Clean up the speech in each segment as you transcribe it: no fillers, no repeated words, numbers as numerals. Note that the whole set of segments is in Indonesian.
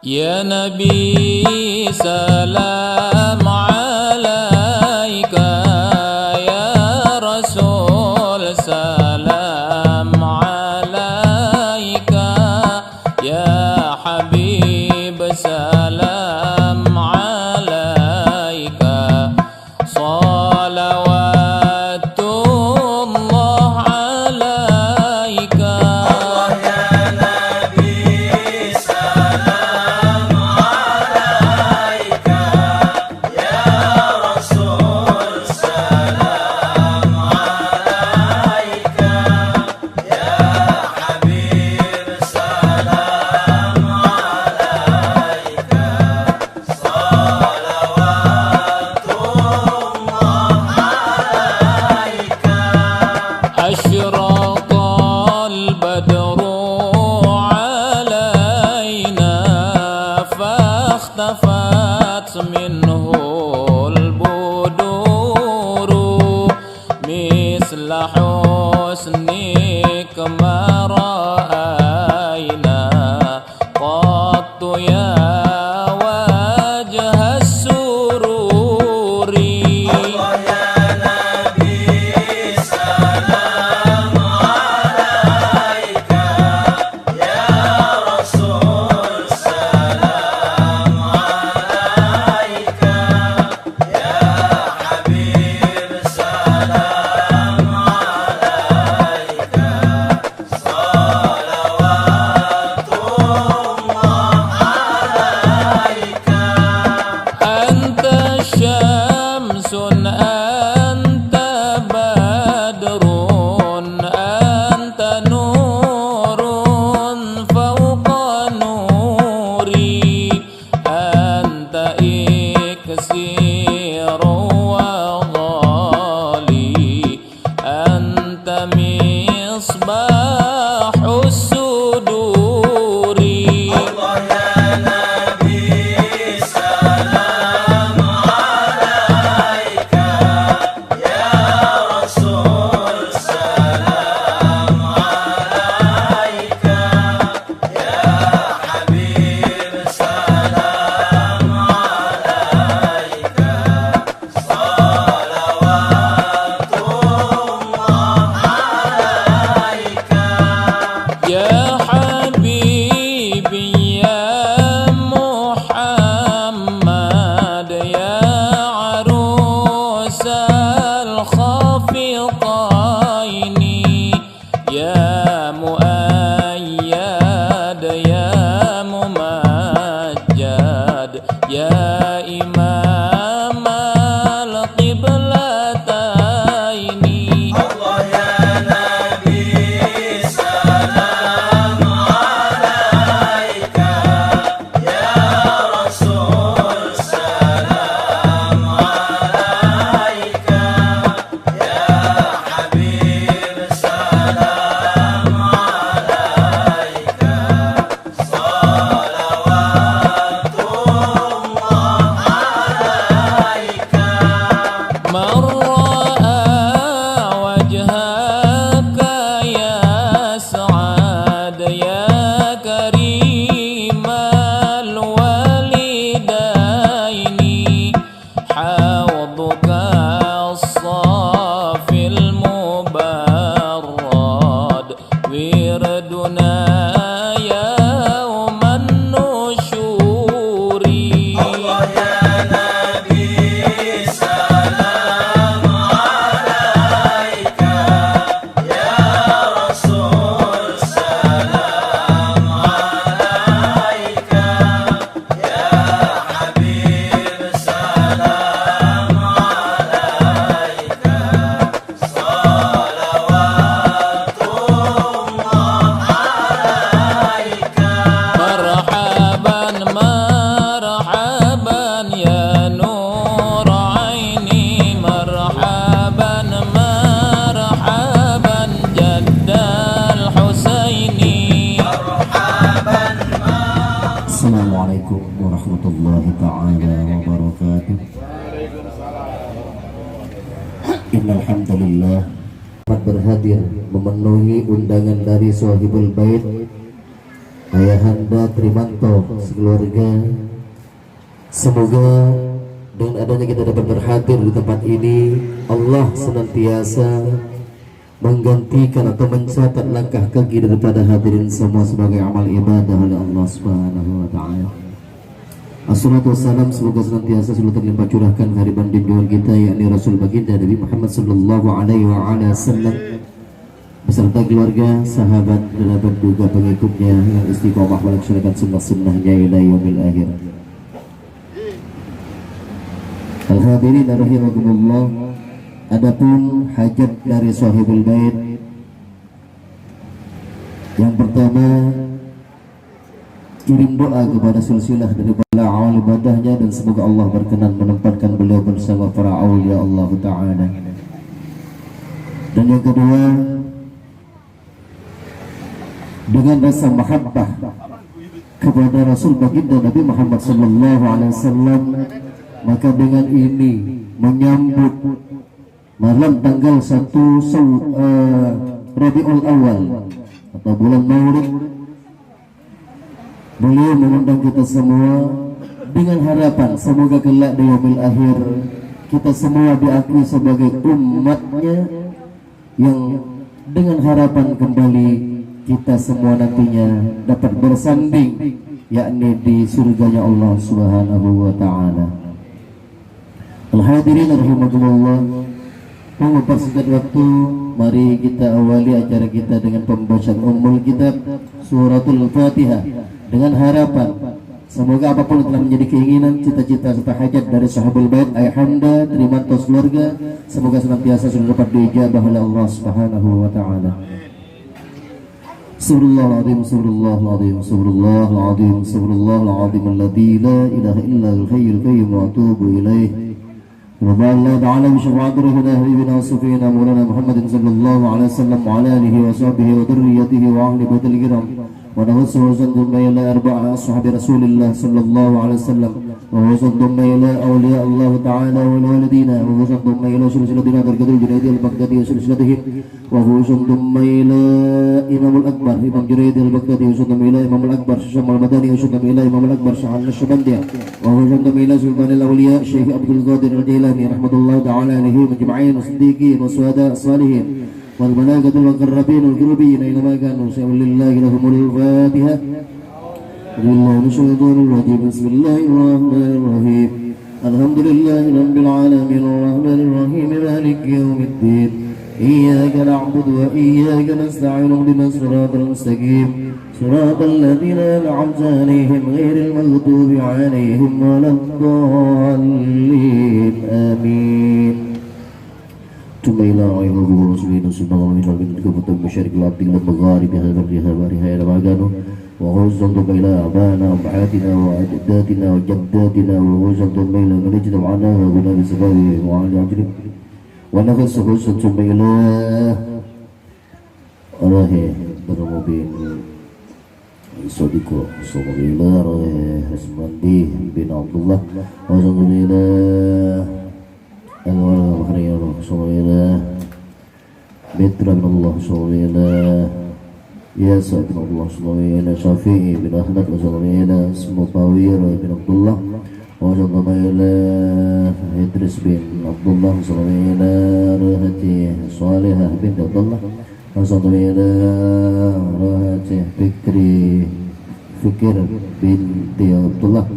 Ya Nabi salam alaika, ya Rasul salam alaika, ya Habib salam alaika, salawatullah alaika. Allah ya Nabi salam alaika, ya Rasul salam alaika, ya Habib salam alaika, salawatullah alaika. Asyraqal badru alaina fakhtafat minhul buduru misla husnik ma ra'ayna qattu ya wajha sururi. Allah ya Nabi salam alaika, ya Rasul salam alaika, ya Habib salam alaika, salawatullah alaika. Anta syamsun anta badrun anta nurun fawqa nuri anta iksiru wa ghali anta misbahus suduri. Allah ya Nabi salam alaika, ya Rasul salam alaika, ya Habib salam alaika, salawatullah alaika. Ya Habibi ya Muhammad ya arusal khafiqaini ya muayyad ya mumajjad ya imam al-qiblataini. Allah ya Nabi salam alaika, ya Rasul salam alaika, ya Habib salam alaika, salawatullah alaika. Man ra'a wajhaka ya Sa'ad ya karimal walidaini hawduka as-safil mubarrad wirduna yawman nusyuri. Allah ya Nabi salam alaika, ya Rasul salam alaika, ya Habib salam alaika, salawatullah alaika. Marhaban marhaban ya nur aini, marhaban marhaban jaddal Husaini. Assalamualaikum warahmatullahi ta'ala wabarakatuh. Innal hamdalillah berhadir memenuhi undangan dari Sohibul Bait Ayahanda Trimanto sekeluarga. Semoga dengan adanya kita dapat berhadir di tempat ini, Allah senantiasa menggantikan atau mencatat langkah kaki daripada hadirin semua sebagai amal ibadah oleh Allah Subhanahu wa taala. Assalatu wassalam, semoga senantiasa selalu terlimpah curahkan kehadiran junjungan kita yakni Rasul baginda Nabi Muhammad sallallahu alaihi wasallam beserta keluarga, sahabat, dan juga pengikutnya yang istiqomah melaksanakan sunnah-sunnahnya ila yaumil akhir. Al-hadirin rahimakumullah, adapun hajat dari sahibul bait yang pertama, kirim doa kepada silsilah daripada awal ibadahnya dan semoga Allah berkenan menempatkan beliau bersama para aulia Allah Ta'ala. Dan yang kedua, dengan rasa mahabbah kepada Rasul baginda Nabi Muhammad sallallahu alaihi wasallam, maka dengan ini menyambut malam tanggal 1 Rabiul Awal atau bulan Maulid, beliau mengundang kita semua dengan harapan semoga kelak di yaumil akhir kita semua diakui sebagai umatnya, yang dengan harapan kembali kita semua nantinya dapat bersanding yakni di surganya Allah Subhanahu wa taala. Al-hadirin rahimakumullah, mempersingkat waktu, mari kita awali acara kita dengan pembacaan Ummul Kitab Suratul Fatihah dengan harapan semoga apapun yang telah menjadi keinginan, cita-cita serta hajat dari sahabul bait ayahanda Trimanto keluarga, semoga senantiasa sudah dapat diijabah oleh Allah Subhanahu wa taala. Subhanallahul azim, subhanallahul azim, subhanallahul azim, subhanallahul azim alladzi la ilaha illa huwal hayyul qayyum wa atubu ilaih. Wa ba'ala ta'ala bi syafa'ati habibina sufina maulana Muhammadin sallallahu alaihi wasallam wa ala alihi wa sahbihi wa dhurriyyatihi wa ahli baitil kiram. ونغسل وزنضم إلى أربعة أصحاب رسول الله صلى الله عليه وسلم ووزنضم إلى أولياء الله تعالى والوالدين ووزنضم إلى سلسلتنا درجة الجنيد البغدادي وسلسلتهم ووزنضم إلى إمام الأكبر إمام جنيد البغدادي ووزنضم إلى إمام الأكبر شام المدني ووزنضم إلى إمام الأكبر شعال الشبندية ووزنضم إلى سلطان الأولياء الشيخ عبد القادر الجيلاني رحمة الله تعالى عليه مجمعين والصديقين والشهداء الصالحين والملائكة المقربين والقربين أينما كانوا سيقول لله لهم الفاتحة. بالله من الشيطان الرجيم. بسم الله الرحمن الرحيم. الحمد لله رب العالمين الرحمن الرحيم مالك يوم الدين إياك نعبد وإياك نستعين اهدنا الصراط المستقيم صراط الذين أنعمت عليهم غير المغضوب عليهم ولا الضالين آمين. ثم إلى غيره ورسوله صلى الله عليه وسلم من كفة المشارق الأرض إلى المغارب هذا بارها إلى ما كانوا وغوزنتم إلى أبانا وأمهاتنا وأجدادنا وجداتنا وغوزنتم إلى من اجتمعنا وبنا بسببه وعلى عجل ونفس غوزنتم إلى الله برمبين صديقه صلى الله عليه وسلم بن عبد الله وغوزنتم إلى Allah Subhanahu Mitra bin Allah Subhanahu Ya Sa'id Allah Subhanahu Syafi'i bin Ahmad Subhanahu Smutawir bin Abdullah Subhanahu Idris bin Abdullah Subhanahu Rahati Salihah bin Abdullah Subhanahu Rahati Fikir binti Abdullah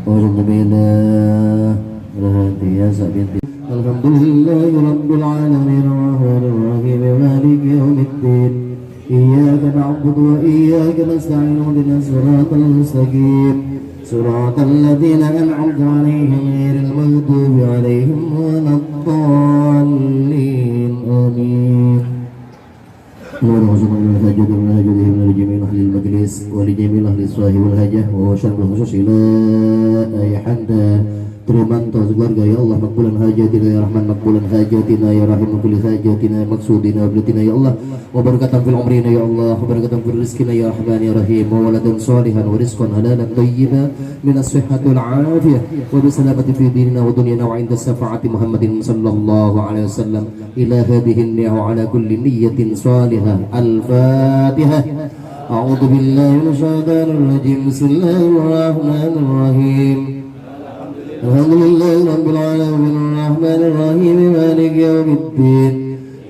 Subhanahu Rahati Yasa binti Alhamdulillahi Rabbil Alamin Ar-Rahmanir Rahim Maliki Yawmiddin Iyyaka na'budu wa iyyaka nasta'in ihdinas siratal mustaqim siratal ladzina an'amta 'alaihim ghairil maghdubi 'alaihim waladdallin amin. Allahumma salli ala sayyidina Muhammadin wa jami'il ahli al-majlis wa li jami'il ahli sahibul hajah wa syarrul khusus ila ayhanda Trimanto keluarga, ya Allah makbulan hajatina ya Rahman, makbulan hajatina ya Rahim, kulli hajatina maksudina ablatina ya Allah, wa barakatan fil umrina ya Allah, wa barakatan fil rizqina ya Rahman ya Rahim, wa waladan salihan wa rizqan halalan tayyiban min as-sihhati wal afiyah wa bisalamati fi dinina wa dunyana wa 'inda syafaati Muhammadin sallallahu alaihi wasallam ila hadhihi an-ni'am wa ala kulli niyyatin salihah. Al-Fatihah. أعوذ بالله من الشيطان الرجيم بسم الله الرحمن الرحيم الحمد لله رب العالمين الرحمن الرحيم مالك يوم الدين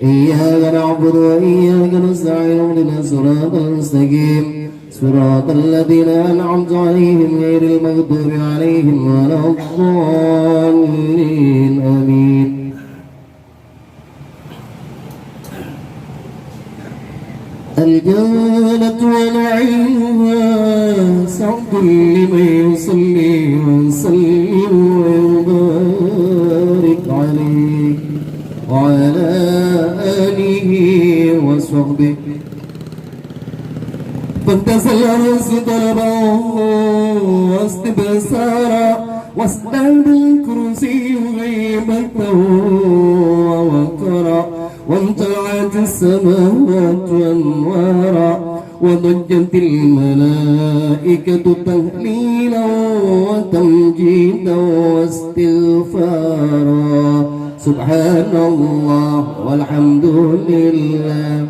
إياك نعبد وإياك نستعين اهدنا الصراط المستقيم صراط الذين أنعمت عليهم غير المغضوب عليهم ولا الضالين آمين. الجنة ونعيمها سعد لمن يصلي ويسلم ويبارك عليه وعلى آله وصحبه فانتزل الرأس طلبا واستبصارا واستعد الكرسي غيبة ووقرا وامتلأت السماوات أنوارا وضجت الملائكة تهليلا وتمجيدا واستغفارا سبحان الله والحمد لله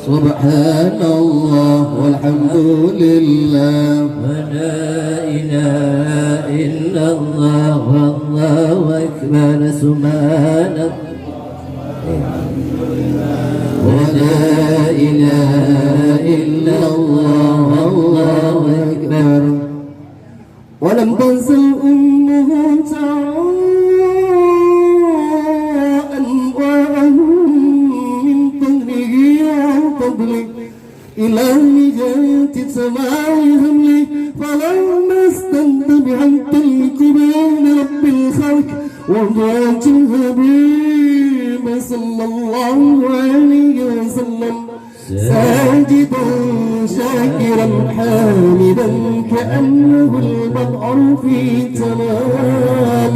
سبحان الله والحمد لله ولا إله إلا الله والله أكبر سبحان ولا إله إلا الله والله أكبر ولم تنسى أمه إلى مجات السماء هملي فلما استنتبع الطلق بين رب الخلق وضعت الحبيب صلى الله عليه وسلم ساجدا شاكرا حامدا كأنه البدر في تمام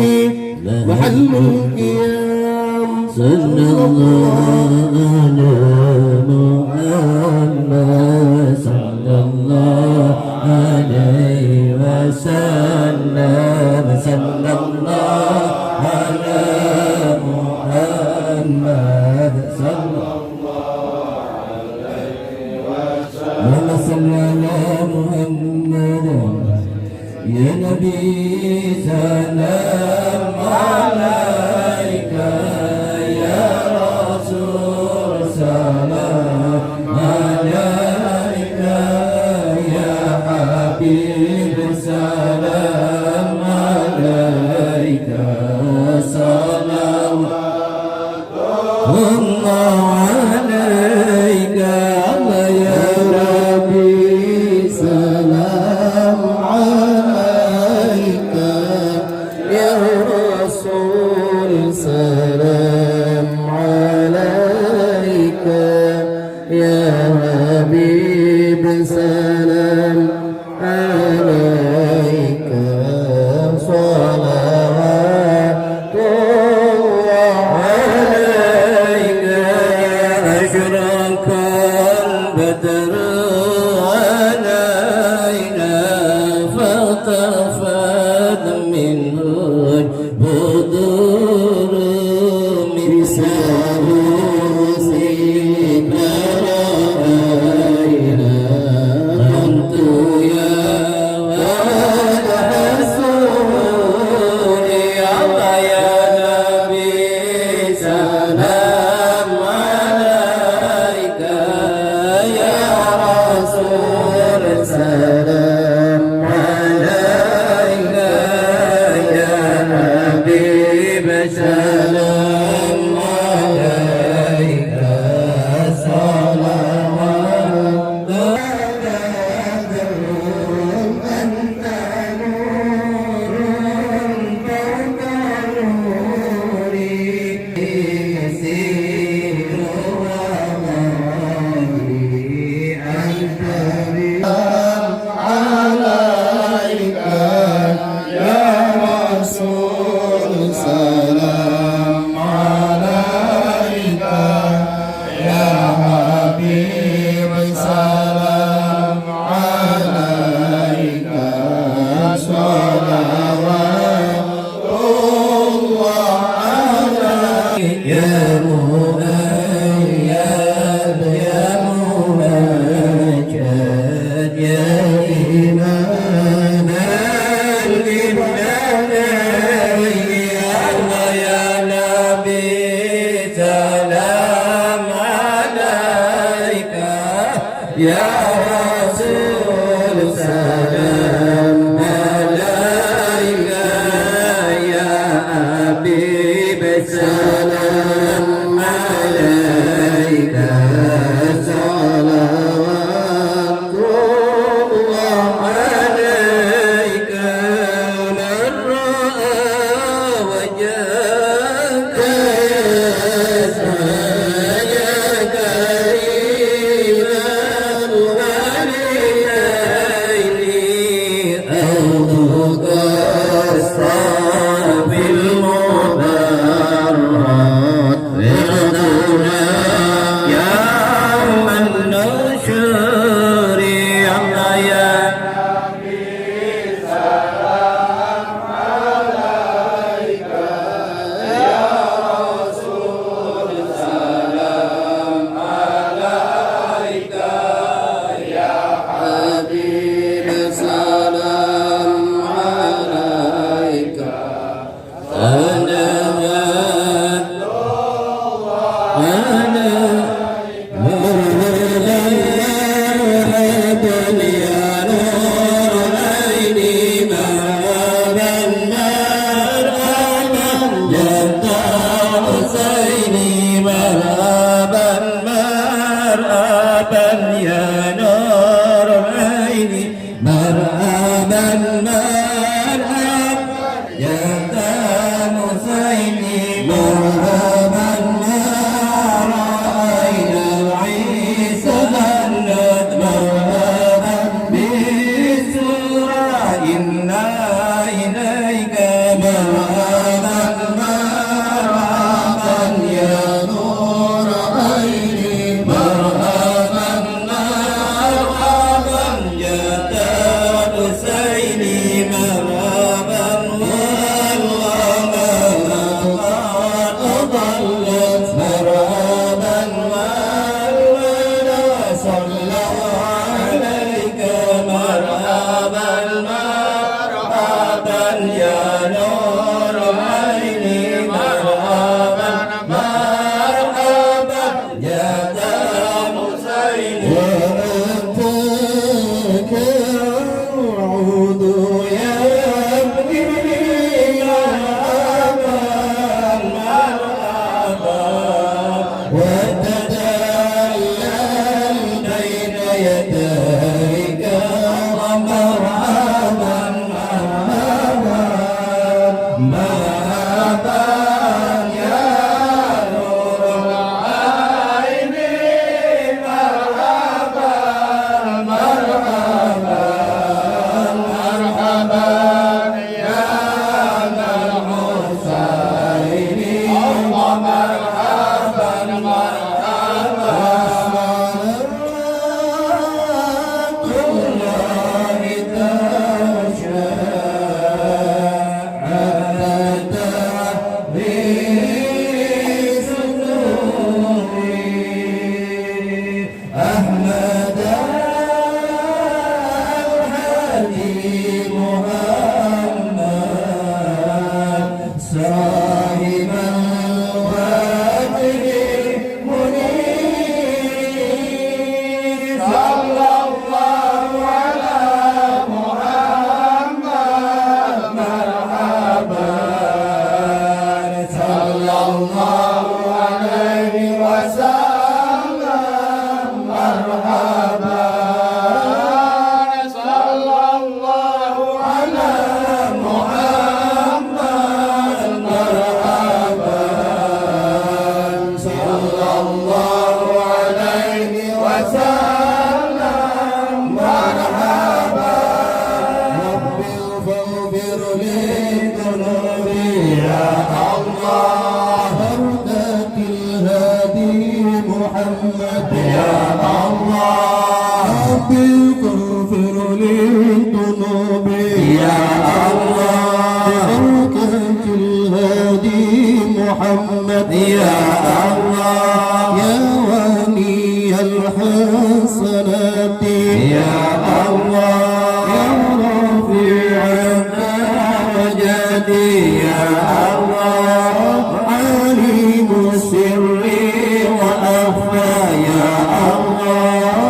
محل القيام صلى الله على محمد صلى الله عليه وسلم صلى الله على محمد صلى الله عليه وسلم صلى على محمد يا نبي سلام عليك يا رسول سلام عليك يا حبيب سلام عليك صلوات الله عليك يا ربي سلام عليك يا رسول سلام عليك يا حبيب سلام عليك صلوات الله عليك أشرق البدر علينا فطفت منه البدور من سهوسنا رأينا أنت يا ولد رسول يا نبي سلام عليك يا رسول سلام عليك يا حبيب سلام عليك صلوات أنت نور فوق نوري يسير ومالي أنت يا رسول سلام عليك يا حبيب سلام عليك صلوات الله عليك من رأى وجهك يا كريم الوالدين أوضك الصافي المبرد رضونا يا من نشر يا حبيب سلام عليك أنا مرحبا يا نور عيني مرحبا مرحبا جد حسيني مرحبا مرحبا يا نور عيني مرحبا مرحبا جد حسيني مرحبا رأينا عيسى بنت مرحبا بسورة إنا إليك مرحبا مرحبا يا نور عيني مرحبا مرحبا جد حسيني مرحبا والله ما ضلت مرحبا والولا صلى عليك مرحبا مرحبا يا نور عيني مرحبا مرحبا يا دام حسين وأنت كالعود يبني مرحبا مرحبا وتدلل بين يديك مرحبا مرحبا مرحبا يا نور العين مرحبا مرحبا مرحبا يا ذا الحسين مرحبا مرحبا الله أحمد الهادي محمد صاحب الوجه منير صلى الله على محمد مرحبا صلى الله عليه وسلم مرحبا صلى الله على محمد مرحبا صلى الله عليه وسلم مرحبا رب اغفر لي ذنوبي يا الله هداك الهادي محمد يا الله رب اغفر لي ذنوبي يا الله هداك الهادي محمد يا الله يا ولي الحسنات يا الله يا رفيع الدرجات يا الله عليم السر وأخفى يا الله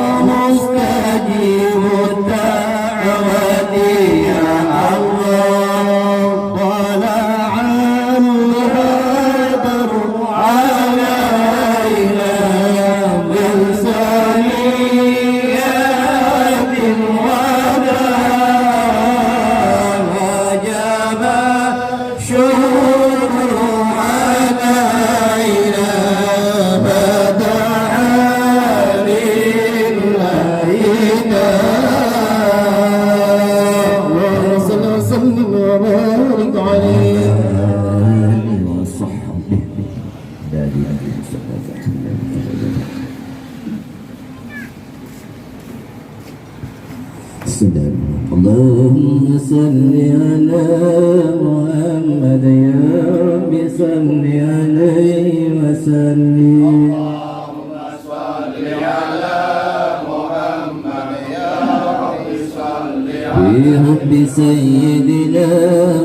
علينا اللهم صل وسلم وبارك عليه وصحبه اللهم صل على محمد يا رب صل عليه وسلم بحب سيدنا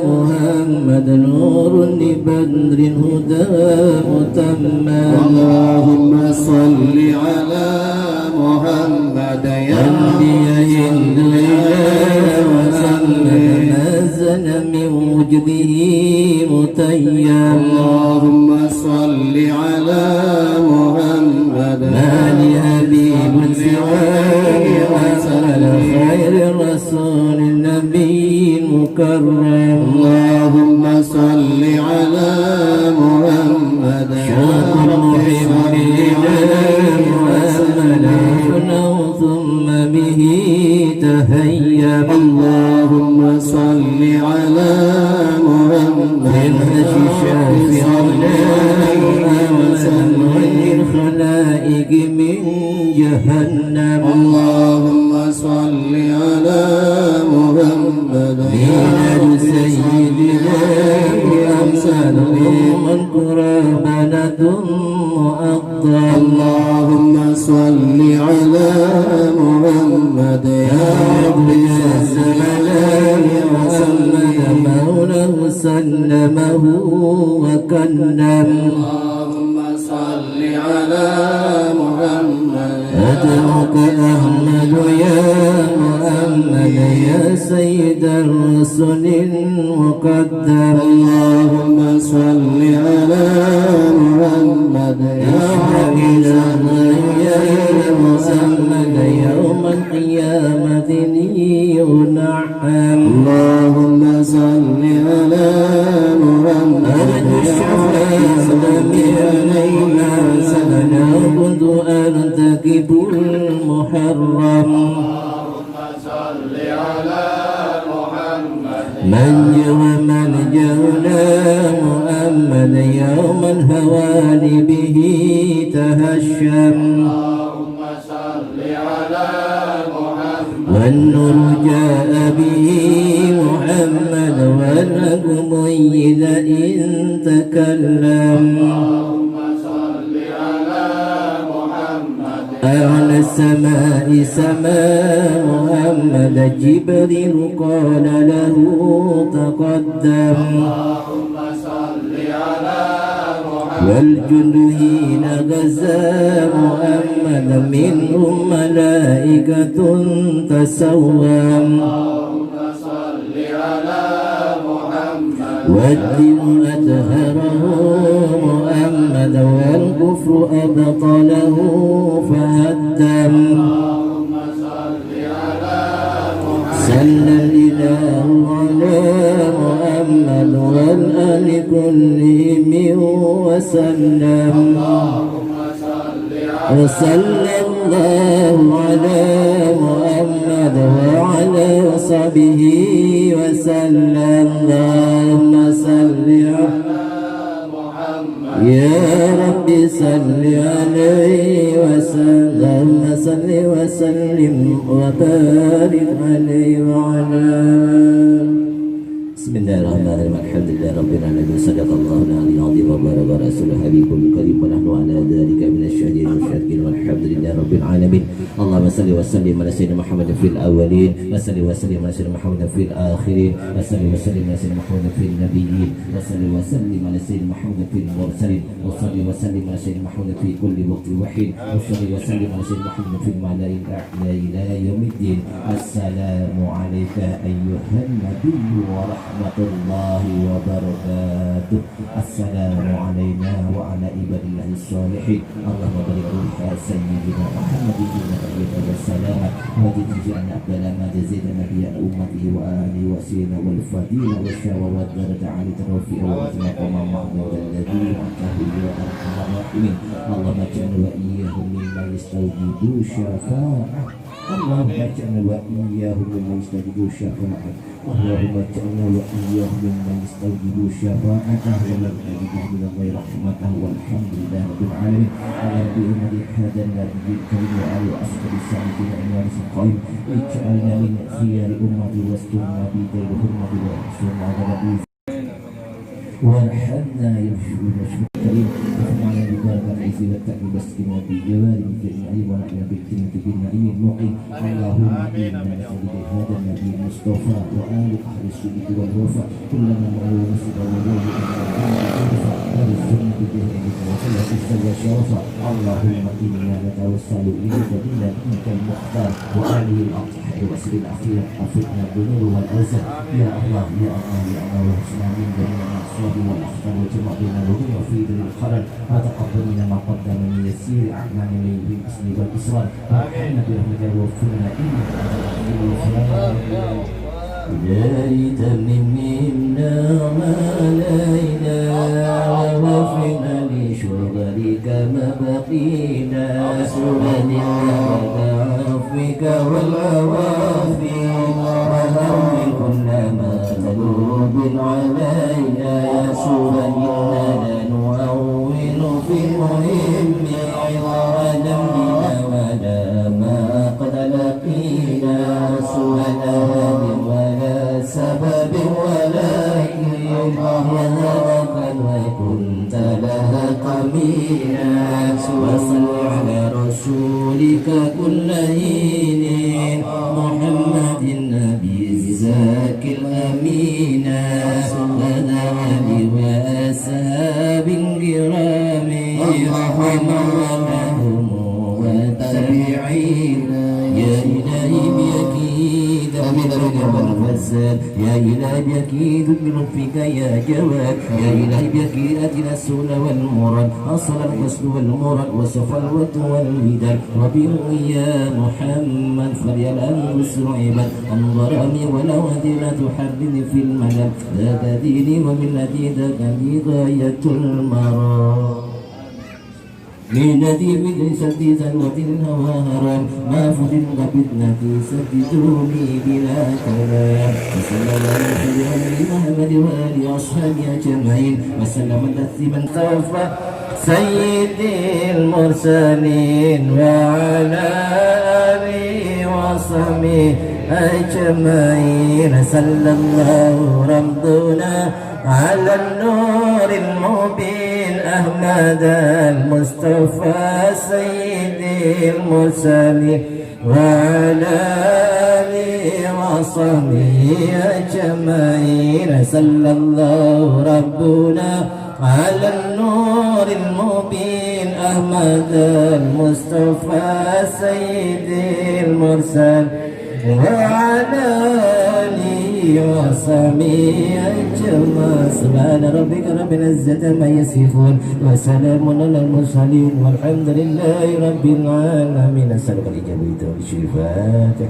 محمد نور لبدر هدى متمم اللهم صل على محمد يا أنبياء الدنيا وسلم نزل من وجده متيم اللهم صل على محمد ما لحبيب سواك وسل خير الرسول النبي المكرم اللهم صل على محمد شوق المحب محمد ثم به تهيأ اللهم صل على محمد شافع الخلائق من جهنم اللهم صل على محمد من سيدنا محمد من قرابنة مؤقتا اللهم صل على محمد يا رب الزمان محمد مولاه سلمه وكلم اللهم صل على محمد أدعوك أحمد يا محمد يا سيد الرسل المقدم اللهم صل على محمد يا حبيب يا محمد يوم القيامة ينعم اللهم صل على محمد سنعبد أرتكب المحرم اللهم صل على محمد من ومن جونا محمد يوم الهوان به تهشم اللهم صل على محمد والنور جاء به محمد والنجم إذا إن تكلم اللهم صل على محمد أعلى السماء سماء محمد جبريل قال له تقدم اللهم صل على محمد والجند حين غزا محمد منهم ملائكة تسوم اللهم صل على محمد والدين أدهره محمد والكفر أبطله فهدم اللهم صل على محمد صلى الإله على محمد والآل كلهم وسلم اللهم صل على وصلى الله على محمد وعلى صحبه وسلم اللهم صل على محمد يا رب صل عليه وسلم صل وسلم وبارك عليه وعلى بسم الله الرحمن الرحيم الحمد لله رب العالمين صدق الله العلي العظيم وبارك رسول حبيب الكريم ونحن على ذلك من الشاهدين والشاكرين والحمد لله رب العالمين اللهم صل وسلم على سيدنا محمد في الاولين وصل وسلم على سيدنا محمد في الاخرين وصل وسلم على سيدنا محمد في النبيين وصل وسلم على سيدنا محمد في المرسلين وصل وسلم على سيدنا محمد في كل وقت وحين وصل وسلم على سيدنا محمد في المعلى الاعلى الى يوم الدين السلام عليك ايها النبي ورحمة الله وبركاته السلام علينا وعلى عباد الله الصالحين اللهم بارك روح سيدنا محمد إنك والسلام وجزينا أفضل ما جزيت نبي أمته وآله وسيلة والفضيلة والشهوة والدرجة على التوفيق والمقام محمود الذي أعطاه يا أرحم الراحمين اللهم اجعلنا وإياهم مما يستوجبوا شفاعة اللهم اجعلنا وإياهم ممن يستجيبوا الشفاعة اللهم اجعلنا وإياهم ممن يستجيبوا الشفاعة ولنا بجهدنا غير رحمته والحمد لله رب العالمين على بإذن هذا النبي الكريم وعلى أصحاب السابقين أنوار القائم اجعلنا من خيار أمتي واسترنا بدين أمتي واسترنا على وارحمنا يا رب الكريم وارحمنا ببركة العز والتقوى والسكينة بجوار مثل النعيم ونحن بالجنة بالنعيم المقيم اللهم إنا نسألك هذا النبي المصطفى وآل أهل الصدق والوفاء كلنا معه مسجد وجوه ورزقنا بجهلك وصلة السر والشرفة اللهم إنا نتوسل إليك بنبيك المختار وآله الأطهار وسر الأخير حفظنا الذنوب والأوزار يا الله يا الله يا الله وحسنا من جميع الأصوات والأخطار وجمع بين الوجوه وفي ذي الخلل وتقبل منا ما قدم من يسير أعمالنا من بالإسم والإصرار وارحمنا برحمتك ووفقنا إنك أنت الغفور إلهي تمم منا ما علينا ووفقنا لشغلك ما بقينا سبحانك وعفوك والعوافي وهون كل ما تلوب علينا يا سبحانك نؤول في مهم ودمنا ولا ما قد لقينا سبحانك ولا سبب ولكن يهلك وكنت لها قمينا وصل على رسولك كل حين محمد النبي الزاكي الأمين وعلى آله وأصحاب كرام ومن لهم والتابعين يا إلهي بأكيد والفساد يا إلهي بأكيد بلطفك يا جواد يا إلهي بأكيد أتنا السهل والمراد أصل الحسن والمراد وصفوة والهدى ربي يا محمد فليلأنس عباد أنظرني ولو هدي لا تحبني في الملل ذاك ديني وملتي ذاك لي غاية المرام من نديم سدي زلوة الهوى هرم ما فتن قبضنتي سددوني بلا كلام وصلى الله على محمد وآله وأصحابه أجمعين وسلم تسليما توفى سيد المرسلين وعلى آله وصحبه أجمعين صلى الله ربنا على النور المبين أحمد المصطفى سيد المرسلين وعلى آله وصحبه أجمعين صلى الله ربنا على النور المبين أحمد المصطفى سيد المرسل وعلى آله وصحبه أجمعين سبحان ربك رب العزة ما يصفون وسلام على المرسلين والحمد لله رب العالمين. أسألك الإجابة والشفاعة.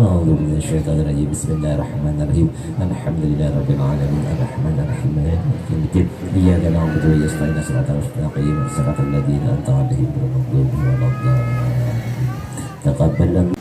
أعوذ بالله من الشيطان الرجيم. بسم الله الرحمن الرحيم. الحمد لله رب العالمين الرحمن الرحيم مالك يوم الدين إياك نعبد وإياك نستعين صراط المستقيم صراط الذين أنعمت عليهم غير المغضوب عليهم ولا الضالين. تقبل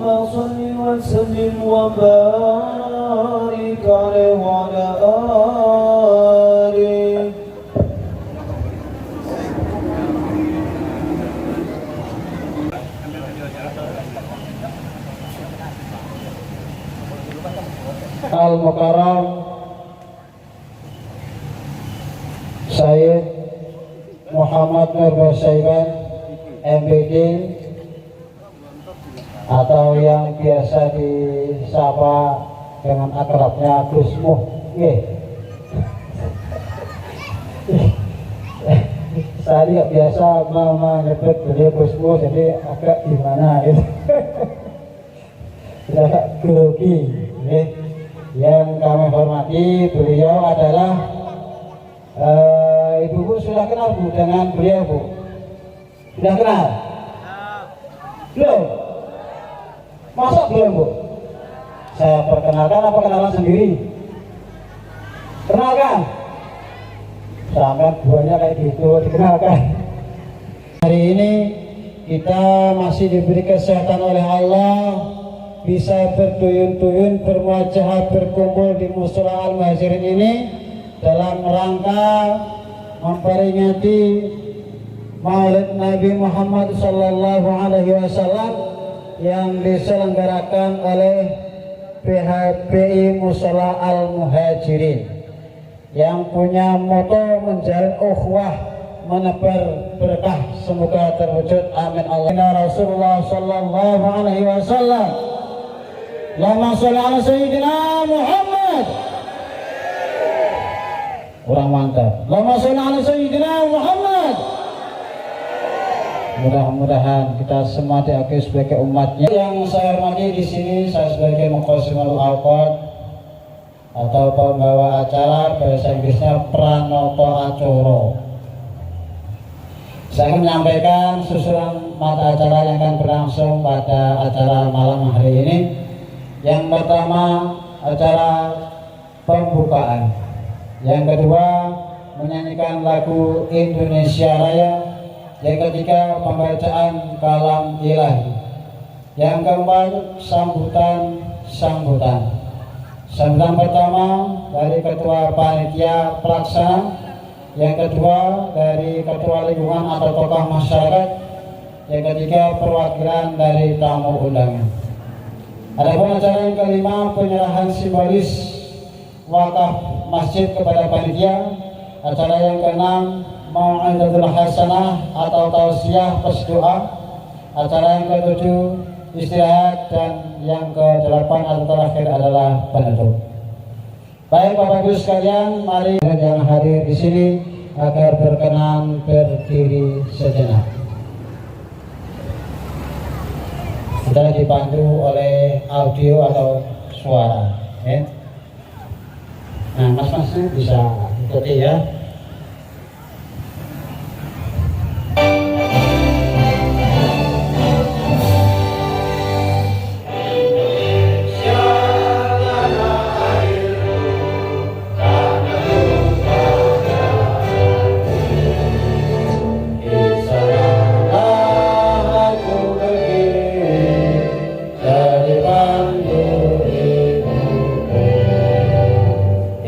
اللهم صل وسلم وبارك عليه وعلى آله. Al-Mukarram Sayyid Muhammad Nur Basaiban MPD atau yang biasa disapa dengan akrabnya Gus Muh. Saya tidak biasa menyebut beliau Gus Muh, jadi agak gimana gitu. Agak grogi. Yang kami hormati, beliau adalah Ibu sudah kenal Bu dengan beliau Bu? Sudah kenal? Belum? Masa belum Bu? Saya perkenalkan apa kenalan sendiri? Kenalkan? Sampai buahnya kayak gitu, dikenalkan. Hari ini kita masih diberi kesehatan oleh Allah, bisa berduyun-duyun, bermuajahah, berkumpul di Mushola Al-Muhajirin ini dalam rangka memperingati Maulid Nabi Muhammad Sallallahu Alaihi Wasallam yang diselenggarakan oleh PHBI Mushola Al-Muhajirin yang punya moto menjalin ukhuwah, menebar berkah, semoga terwujud, amin Allah. Rasulullah Sallallahu Alaihi Wasallam, Allahumma sholli ala Sayyidina Muhammad. Kurang mantap. Allahumma sholli ala Sayyidina Muhammad. Mudah-mudahan kita semua diakui sebagai umatnya. Yang saya hormati di sini, saya sebagai Muqassimul Awqad atau pembawa acara, bahasa Inggrisnya Pranoto Acoro. Saya akan menyampaikan susunan mata acara yang akan berlangsung pada acara malam hari ini. Yang pertama, acara pembukaan. Yang kedua, menyanyikan lagu Indonesia Raya. Yang ketiga, pembacaan kalam ilahi. Yang keempat, sambutan. Sambutan pertama dari Ketua Panitia Pelaksana. Yang kedua dari Ketua Lingkungan atau tokoh masyarakat. Yang ketiga, perwakilan dari tamu undangan. Adapun acara yang kelima, penyerahan simbolis wakaf masjid kepada panitia. Acara yang keenam, mau'izatul hasanah atau tausiah pesdoa. Acara yang ketujuh, istirahat, dan yang kedelapan atau terakhir adalah penutup. Baik Bapak Ibu sekalian, mari yang hadir di sini agar berkenan berdiri sejenak. Kita dibantu oleh audio atau suara, ya. Nah, mas-masnya bisa ikuti ya.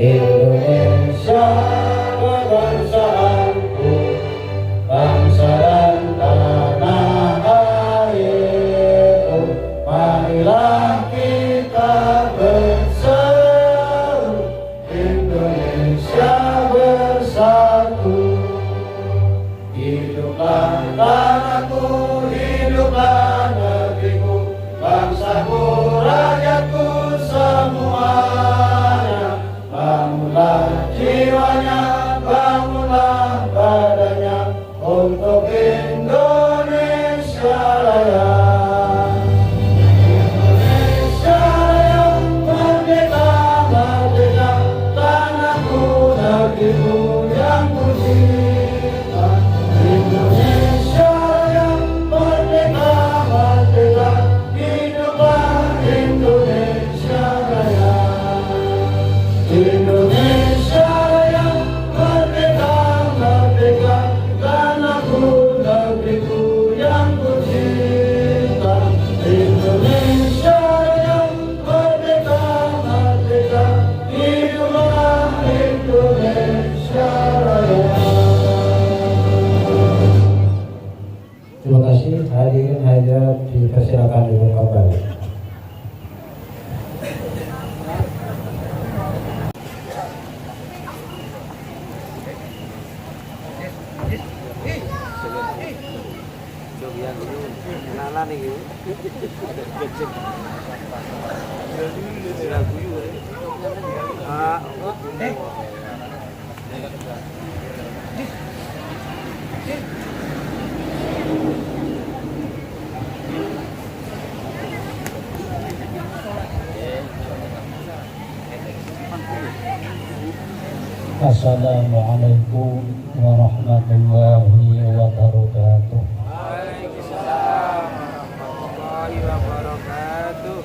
Indonesia. Assalamualaikum warahmatullahi wabarakatuh. Waalaikumsalam warahmatullahi wabarakatuh.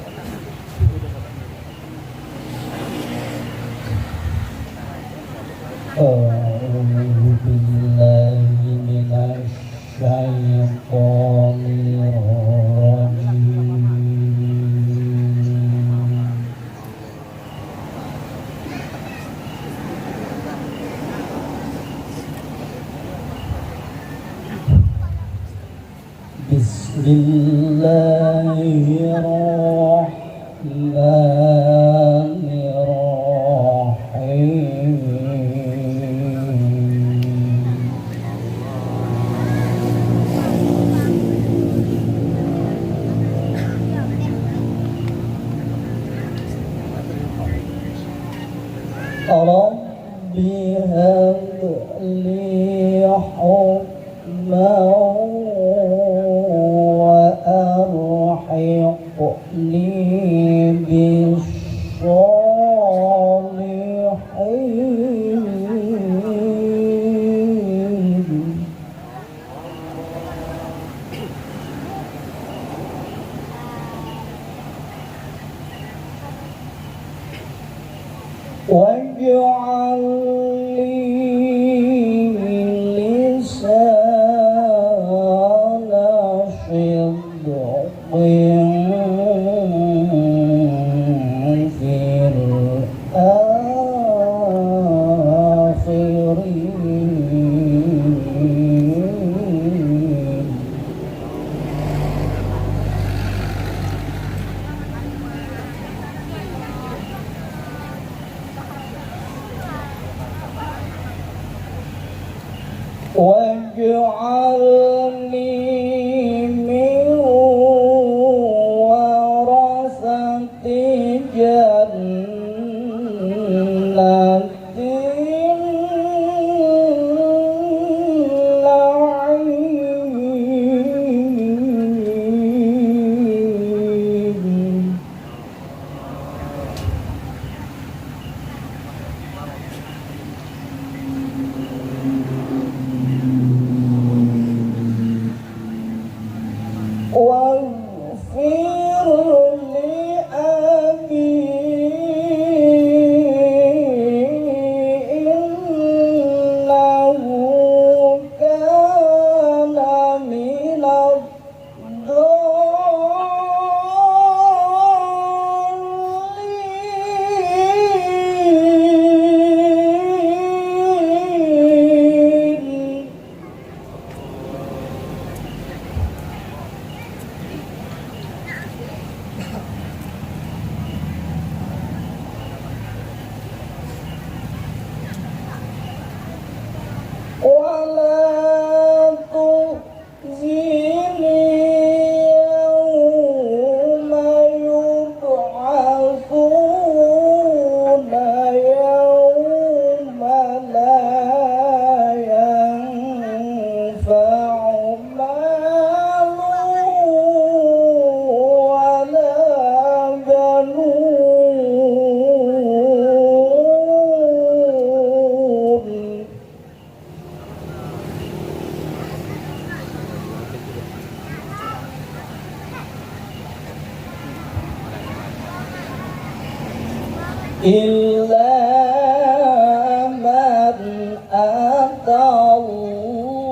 A'udzu billahi minasy syaithanir rajim. Bismillahirrahmanirrahim. Rabbi hab li hukman وأرحقني بالصالحين. واجعل لي لسان صدق في الآخرين. واجعلني من ورثة جنة النعيم. واغفر لأبي إنه كان من الضالين. ولا تخزني يوم يبعثون يوم لا ينفع مال ولا بنون. إلا من أتى الله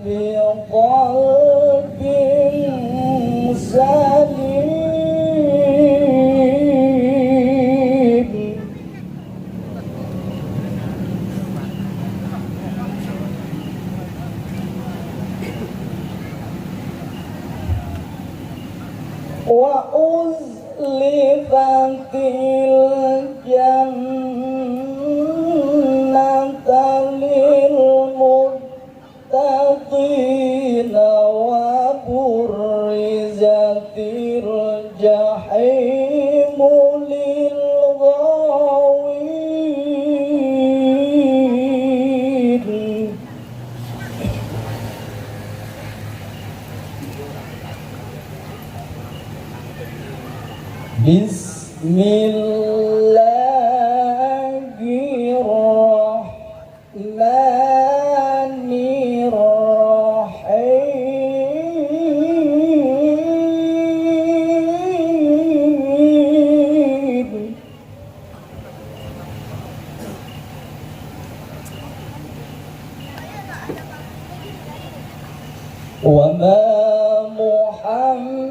بقلب سليم. وأزلفت الجنة للمتقين وبرزت الجحيم للغاوين بسم الله الرحمن الرحيم وما محمد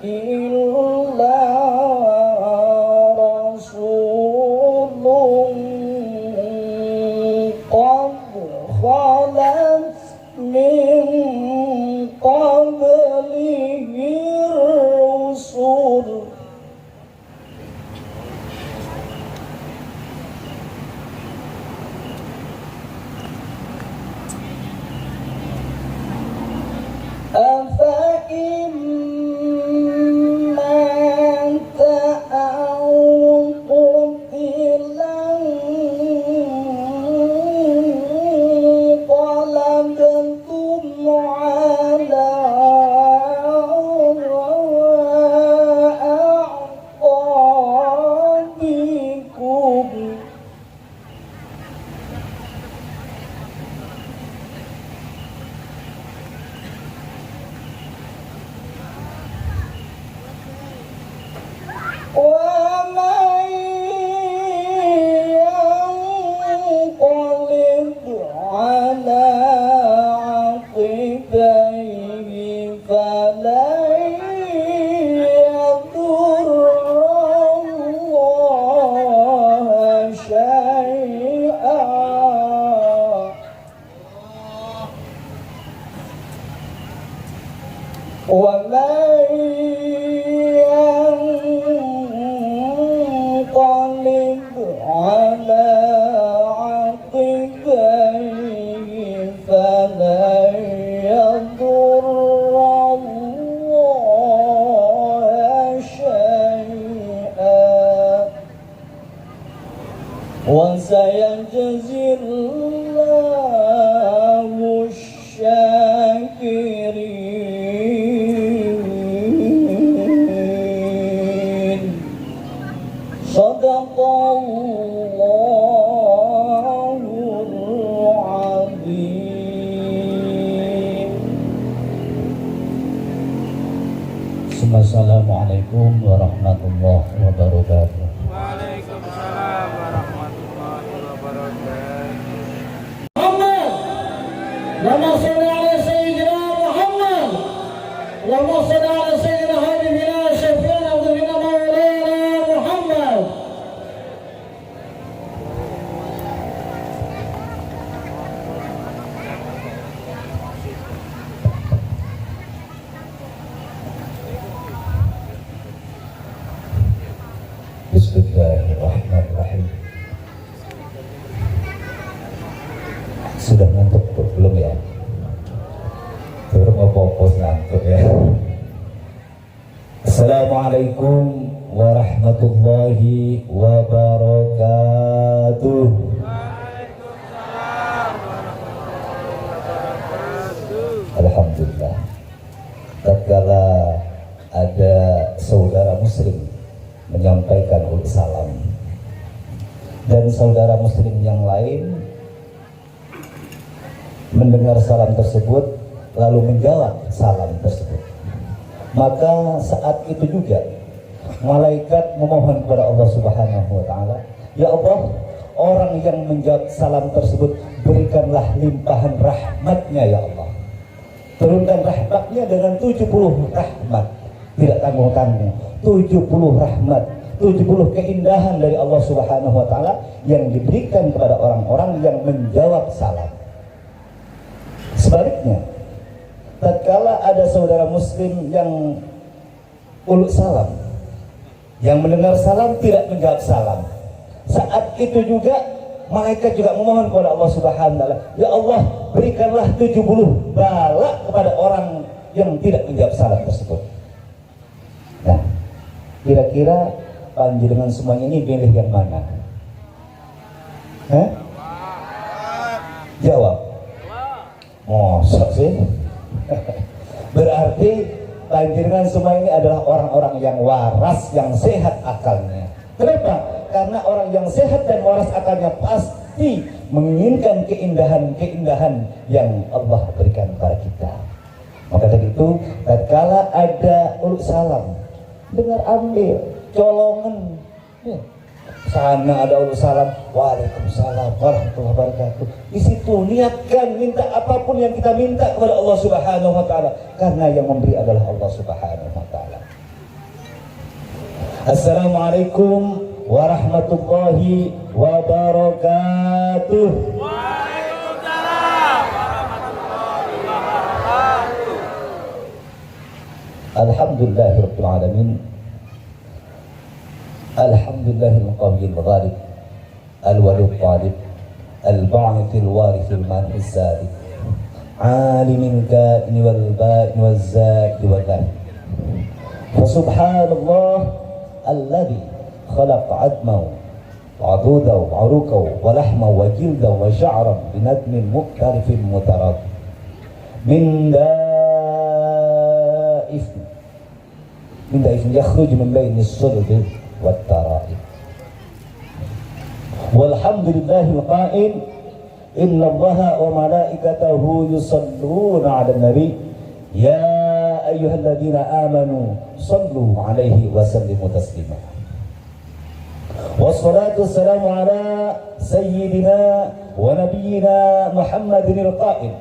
إلا رسول قد خلت من قبله الرسل أفإن مات أو قتل انقلبتم على أعقابكم ومن ينقلب على عقبيه فلن يضر الله شيئا ومن ينقلب على عقبيه فلن يضر الله شيئا وسيجزي الله الشاكرين صدق الله العظيم. Assalamualaikum warahmatullahi wabarakatuh. Waalaikumsalam warahmatullahi wabarakatuh. اللهم صل على سيدنا محمد اللهم صل على سيدنا حبيبنا شفيعنا وذرينا مولانا محمد Bismillahirrahmanirrahim. Sudah ngantuk belum ya? Belum apa-apa ngantuk ya. Assalamualaikum warahmatullahi wabarakatuh. Alhamdulillah. Tatkala ada saudara muslim menyampaikan salam dan saudara muslim yang lain mendengar salam tersebut lalu menjawab salam tersebut, maka saat itu juga malaikat memohon kepada Allah Subhanahu wa taala, ya Allah, orang yang menjawab salam tersebut berikanlah limpahan rahmatnya ya Allah, turunkan rahmatnya dengan 70 rahmat, tidak tanggung-tanggung, 70 rahmat, 70 keindahan dari Allah Subhanahu wa taala yang diberikan kepada orang-orang yang menjawab salam. Sebaliknya, tatkala ada saudara muslim yang uluk salam, yang mendengar salam tidak menjawab salam, saat itu juga malaikat juga memohon kepada Allah Subhanahu wa taala, ya Allah, berikanlah 70 bala kepada orang yang tidak menjawab salam tersebut. Nah, kira-kira panjenengan semuanya ini pilih yang mana? Hah? Jawab. Masa sih? Berarti panjenengan semua ini adalah orang-orang yang waras, yang sehat akalnya. Kenapa? Karena orang yang sehat dan waras akalnya pasti menginginkan keindahan-keindahan yang Allah berikan kepada kita. Maka dari itu, tatkala ada uluk salam, dengar ambil, colongan. Ya. Sana ada uluk salam, waalaikumsalam warahmatullahi wabarakatuh. Di situ niatkan minta apapun yang kita minta kepada Allah Subhanahu wa taala, karena yang memberi adalah Allah Subhanahu wa taala. Assalamualaikum warahmatullahi wabarakatuh. Waalaikumsalam warahmatullahi wabarakatuh. Alhamdulillahirabbil alamin. Alhamdulillahil qawiyil ghalib al-walid talib al-ba'ith al-warith al-manhi al-zalik alimil kaini wal ba'in wal zaid wal lahib. Fasubhanallah alladhi خلق عدما وعضودا وعروقا ولحما وجلدا وشعرا بندم مختلف متراكم من دائف يخرج من بين الصلب والترائب والحمد لله القائل إن الله وملائكته يصلون على النبي يا أيها الذين آمنوا صلوا عليه وسلموا تسليما. والصلاة والسلام على سيدنا ونبينا محمد القائل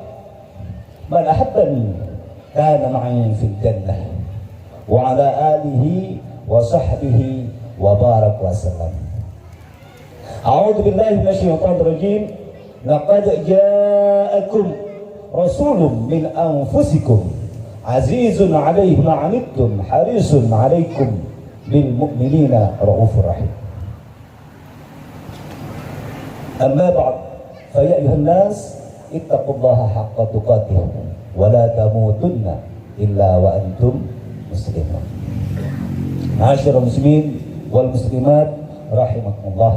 من أحبني كان معي في الجنة وعلى آله وصحبه وبارك وسلم. أعوذ بالله من الشيطان الرجيم. لقد جاءكم رسول من أنفسكم عزيز عليه ما عنتم حريص عليكم بالمؤمنين رؤوف رحيم. أما بعد فيا أيها الناس اتقوا الله حق تقاته ولا تموتن إلا وأنتم مسلمون. معاشر المسلمين والمسلمات رحمكم الله.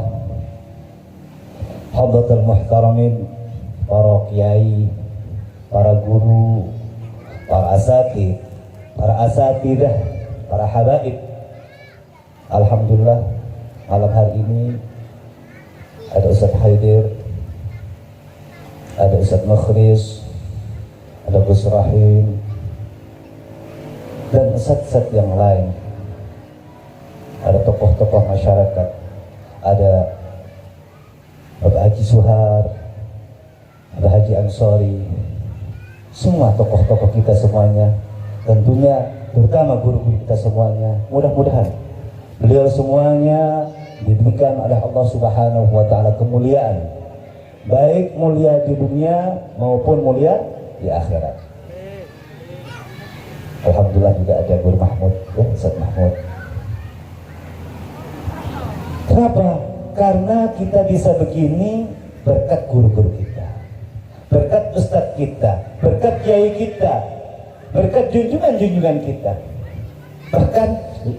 Hadratul muhtaramin, para kiai, para guru, para asatidah, para habaib. Alhamdulillah malam hari ini ada Ustaz Haidir, ada Ustaz Mukhris, ada Gus Rahim, dan Ustaz-Ustaz yang lain. Ada tokoh-tokoh masyarakat, ada Bapak Haji Suhar, ada Haji Ansori, semua tokoh-tokoh kita semuanya, tentunya terutama guru-guru kita semuanya. Mudah-mudahan beliau semuanya diberikan oleh Allah Subhanahu wa taala kemuliaan, baik mulia di dunia maupun mulia di akhirat. Alhamdulillah juga ada Guru Mahmud, Ustaz Mahmud. Kenapa? Karena kita bisa begini berkat guru-guru kita, berkat ustadz kita, berkat kiai kita, berkat junjungan-junjungan kita. Bahkan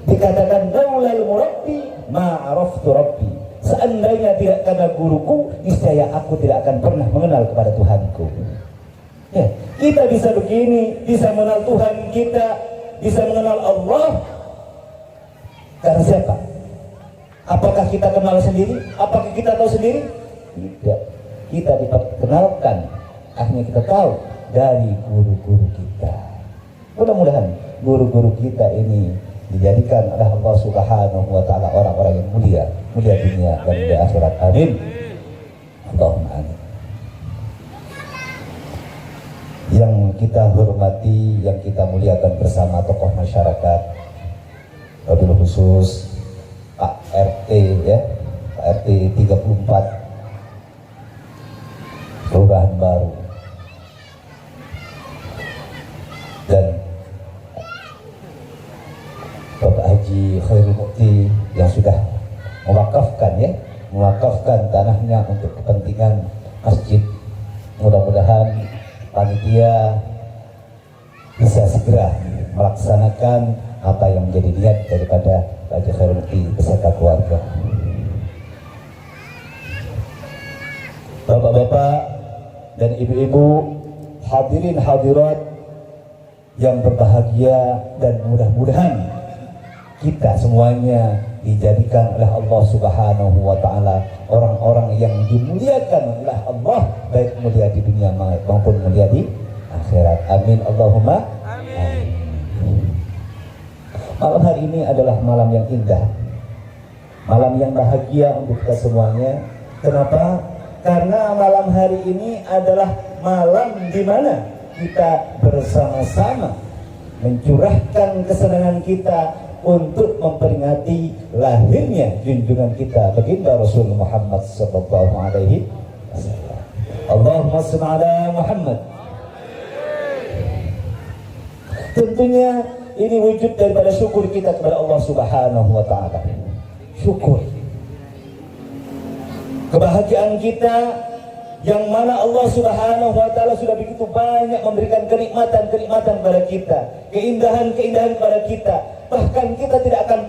dikatakan laulal murabbi ma'araftu rabbi. Seandainya tidak karena guruku, niscaya aku tidak akan pernah mengenal kepada Tuhanku. Ya, kita bisa begini, bisa mengenal Tuhan kita, bisa mengenal Allah karena siapa? Apakah kita kenal sendiri? Apakah kita tahu sendiri? Tidak. Kita diperkenalkan, akhirnya kita tahu dari guru-guru kita. Mudah-mudahan guru-guru kita ini dijadikan oleh Allah Subhanahu wa taala orang-orang yang mulia, mulia dunia dan mulia akhirat. Amin. Allahumma amin. Yang kita hormati, yang kita muliakan bersama tokoh masyarakat, wabil khusus Pak RT ya, Pak RT 34 Kelurahan Baru, dan Bapak Haji Khairul Mukti yang sudah mewakafkan tanahnya untuk kepentingan masjid. Mudah-mudahan panitia bisa segera melaksanakan apa yang menjadi niat daripada Pak Haji Khairul Mukti beserta keluarga. Bapak-bapak dan ibu-ibu, hadirin hadirat yang berbahagia, dan mudah-mudahan kita semuanya dijadikan oleh Allah Subhanahu wa taala orang-orang yang dimuliakan oleh Allah, baik mulia di dunia maupun mulia di akhirat. Amin Allahumma amin. Malam hari ini adalah malam yang indah, malam yang bahagia untuk kita semuanya. Kenapa? Karena malam hari ini adalah malam di mana kita bersama-sama mencurahkan kesenangan kita untuk memperingati lahirnya junjungan kita baginda Rasul Muhammad sallallahu alaihi wasallam. Allahumma shalli ala Muhammad. Tentunya ini wujud daripada syukur kita kepada Allah Subhanahu wa taala. Syukur. Kebahagiaan kita yang mana Allah Subhanahu wa taala sudah begitu banyak memberikan kenikmatan-kenikmatan kepada kita, keindahan-keindahan kepada kita. Bahkan kita tidak akan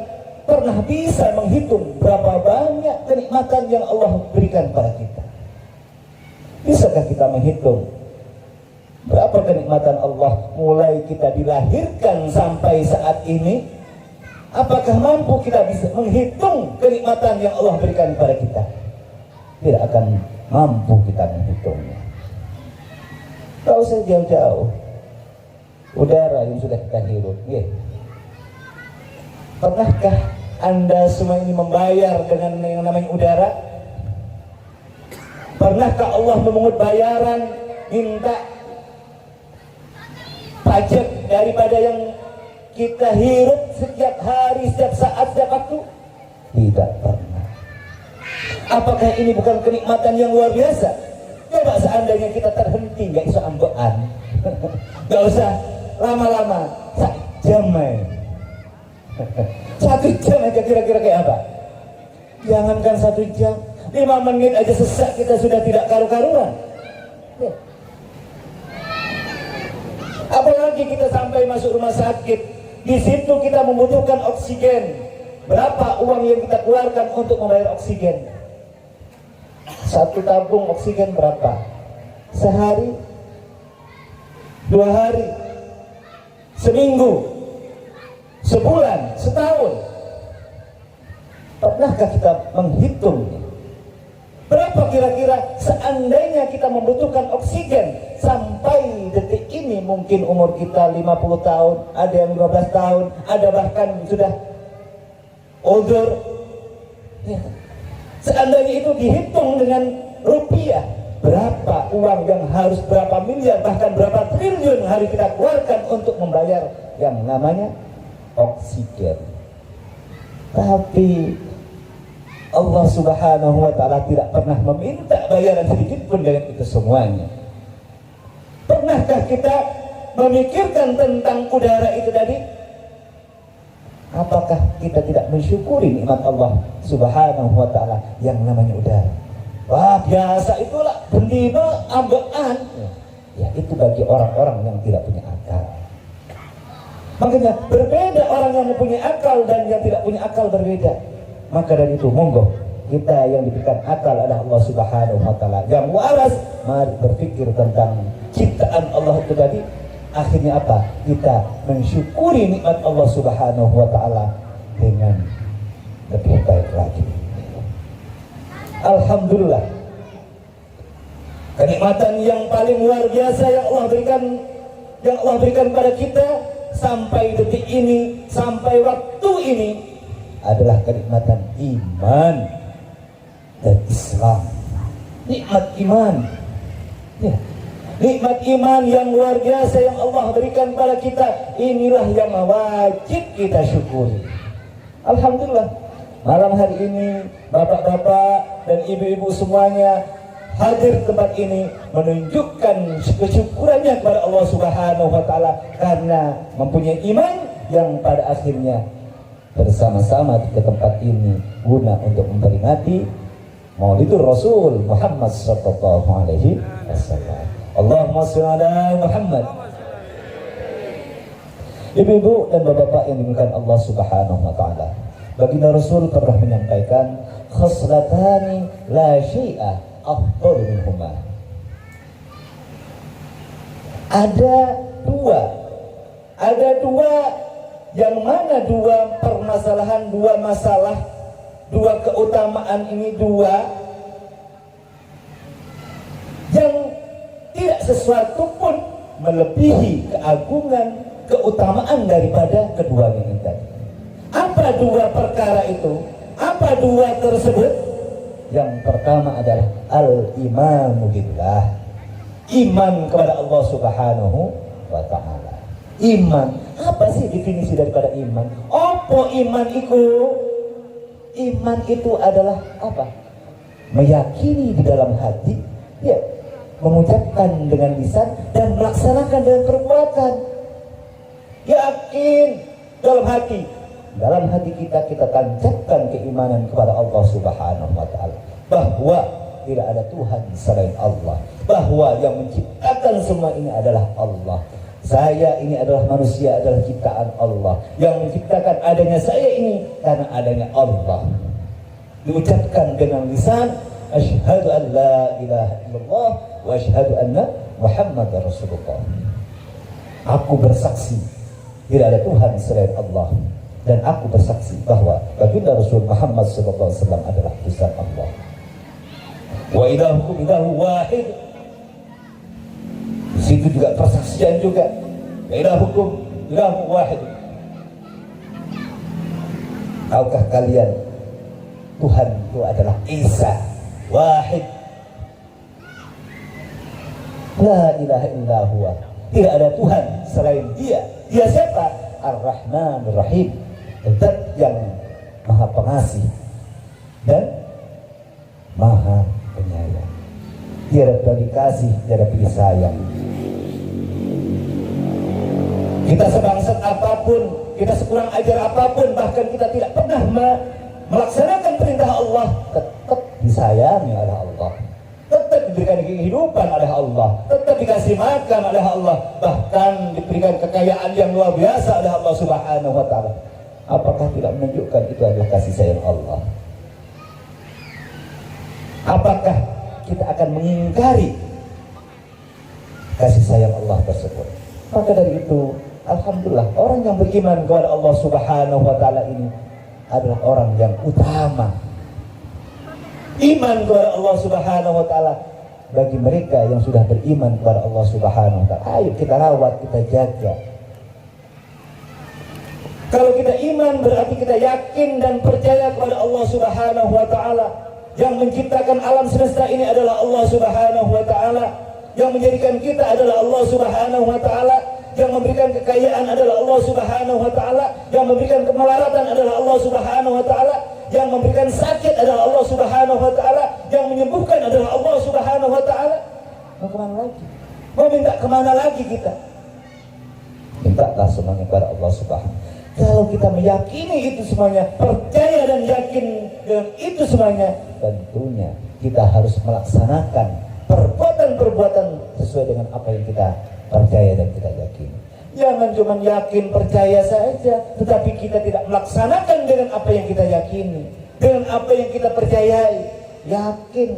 pernah bisa menghitung berapa banyak kenikmatan yang Allah berikan kepada kita. Bisakah kita menghitung berapa kenikmatan Allah mulai kita dilahirkan sampai saat ini? Apakah mampu kita bisa menghitung kenikmatan yang Allah berikan kepada kita? Tidak akan mampu kita menghitungnya. Tak usah jauh-jauh, udara yang sudah kita hirup, pernahkah Anda semua ini membayar dengan yang namanya udara? Pernahkah Allah memungut bayaran, minta pajak daripada yang kita hirup setiap hari, setiap saat, setiap waktu? Tidak pernah. Apakah ini bukan kenikmatan yang luar biasa? Coba seandainya kita terhenti, nggak bisa ambekan, nggak usah lama-lama, 1 jam aja. 1 jam aja kira-kira kayak apa? Jangankan 1 jam, 5 menit aja sesak kita sudah tidak karu-karuan. Apalagi kita sampai masuk rumah sakit, di situ kita membutuhkan oksigen. Berapa uang yang kita keluarkan untuk membayar oksigen? 1 tabung oksigen berapa? Sehari, 2 hari, seminggu, sebulan, setahun. Pernahkah kita menghitungnya? Berapa kira-kira seandainya kita membutuhkan oksigen sampai detik ini? Mungkin umur kita 50 tahun, ada yang 15 tahun, ada bahkan sudah older. Seandainya itu dihitung dengan rupiah, berapa uang yang harus, berapa miliar, bahkan berapa triliun harus kita keluarkan untuk membayar yang namanya oksigen. Tapi Allah Subhanahu wa taala tidak pernah meminta bayaran sedikit pun dengan itu semuanya. Pernahkah kita memikirkan tentang udara itu tadi? Apakah kita tidak mensyukuri nikmat Allah Subhanahu wa taala yang namanya udara? Wah, biasa itulah bendino ambekan. Ya, itu bagi orang-orang yang tidak punya akal. Makanya berbeda orang yang mempunyai akal dan yang tidak punya akal berbeda. Maka dari itu monggo kita yang diberikan akal adalah Allah Subhanahu wa taala yang waras, mari berpikir tentang ciptaan Allah itu tadi. Akhirnya apa? Kita mensyukuri nikmat Allah Subhanahu wa taala dengan lebih baik lagi. Alhamdulillah. Kenikmatan yang paling luar biasa yang Allah berikan pada kita sampai detik ini, sampai waktu ini adalah kenikmatan iman dan Islam. Nikmat iman. Ya. Nikmat iman yang luar biasa yang Allah berikan pada kita, inilah yang wajib kita syukuri. Alhamdulillah, malam hari ini bapak-bapak dan ibu-ibu semuanya hadir tempat ini menunjukkan kesyukurannya kepada Allah Subhanahu wa taala karena mempunyai iman yang pada akhirnya bersama-sama ke tempat ini guna untuk memperingati Maulidur Rasul Muhammad sallallahu alaihi wasallam. Allahumma shalli ala Muhammad. Ibu-ibu dan bapak-bapak yang dimuliakan Allah Subhanahu wa taala. Baginda Rasul pernah menyampaikan, khoslatani la syai'a afdalu minhuma. Ada dua yang mana dua permasalahan, dua masalah, dua keutamaan ini, dua yang tidak sesuatu pun melebihi keagungan, keutamaan daripada keduanya ini tadi. Apa dua perkara itu? Apa dua tersebut? Yang pertama adalah al-imanu billah, iman kepada Allah Subhanahu wa ta'ala. Iman, apa sih definisi daripada iman? Apa iman itu? Iman itu adalah apa? Meyakini di dalam hati, ya, mengucapkan dengan lisan dan melaksanakan dengan perbuatan. Yakin dalam hati. Dalam hati kita tancapkan keimanan kepada Allah Subhanahu wa ta'ala, bahwa tidak ada Tuhan selain Allah, bahwa yang menciptakan semua ini adalah Allah. Saya ini adalah manusia, adalah ciptaan Allah. Yang menciptakan adanya saya ini karena adanya Allah. Diucapkan dengan lisan, asyhadu an la ilaha illallah wa asyhadu anna Muhammadar Rasulullah. Aku bersaksi tidak ada Tuhan selain Allah, dan aku bersaksi bahwa baginda Rasul Muhammad SAW adalah utusan Allah. Wa ilahukum ilahu wahid. Di situ juga persaksian juga. Wa ilahukum ilahu wahid. Tahukah kalian Tuhan itu adalah Isa wahid. La ilaha illa huwa. Tidak ada Tuhan selain Dia. Dia siapa? Ar-Rahman Ar-Rahim, Zat yang Maha Pengasih dan Maha Penyayang. Tiada pilih kasih, tiada pilih sayang. Kita sebangsat apapun, kita sekurang ajar apapun, bahkan kita tidak pernah melaksanakan perintah Allah, tetap disayangi oleh Allah, tetap diberikan kehidupan oleh Allah, tetap dikasih makan oleh Allah, bahkan diberikan kekayaan yang luar biasa oleh Allah Subhanahu wa ta'ala. Apakah tidak menunjukkan itu adalah kasih sayang Allah? Apakah kita akan mengingkari kasih sayang Allah tersebut? Maka dari itu, alhamdulillah, orang yang beriman kepada Allah Subhanahu wa ta'ala ini adalah orang yang utama. Iman kepada Allah Subhanahu wa ta'ala bagi mereka yang sudah beriman kepada Allah Subhanahu wa ta'ala, ayo kita rawat, kita jaga. Kalau kita iman berarti kita yakin dan percaya kepada Allah Subhanahu wa ta'ala. Yang menciptakan alam semesta ini adalah Allah Subhanahu wa ta'ala. Yang menjadikan kita adalah Allah Subhanahu wa ta'ala. Yang memberikan kekayaan adalah Allah Subhanahu wa ta'ala. Yang memberikan kemelaratan adalah Allah Subhanahu wa ta'ala. Yang memberikan sakit adalah Allah Subhanahu wa ta'ala. Yang menyembuhkan adalah Allah Subhanahu wa ta'ala. Mau kemana lagi? Mau minta kemana lagi kita? Mintalah semuanya kepada Allah Subhanahu. Kalau kita meyakini itu semuanya, percaya dan yakin dengan itu semuanya, tentunya kita harus melaksanakan perbuatan-perbuatan sesuai dengan apa yang kita percaya dan kita yakini. Jangan cuma yakin, percaya saja, tetapi kita tidak melaksanakan dengan apa yang kita yakini, dengan apa yang kita percayai. Yakin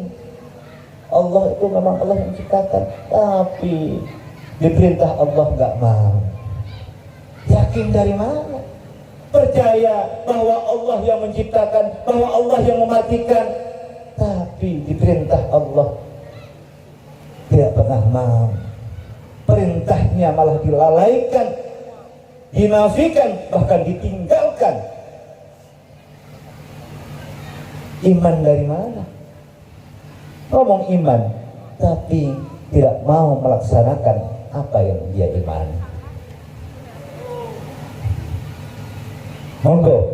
Allah itu memang Allah yang menciptakan, tapi diperintah Allah nggak mau. Yakin dari mana? Percaya bahwa Allah yang menciptakan, bahwa Allah yang mematikan, tapi diperintah Allah tidak pernah mau. Perintahnya malah dilalaikan, dinafikan, bahkan ditinggalkan. Iman dari mana? Ngomong iman, tapi tidak mau melaksanakan apa yang dia imani. Monggo,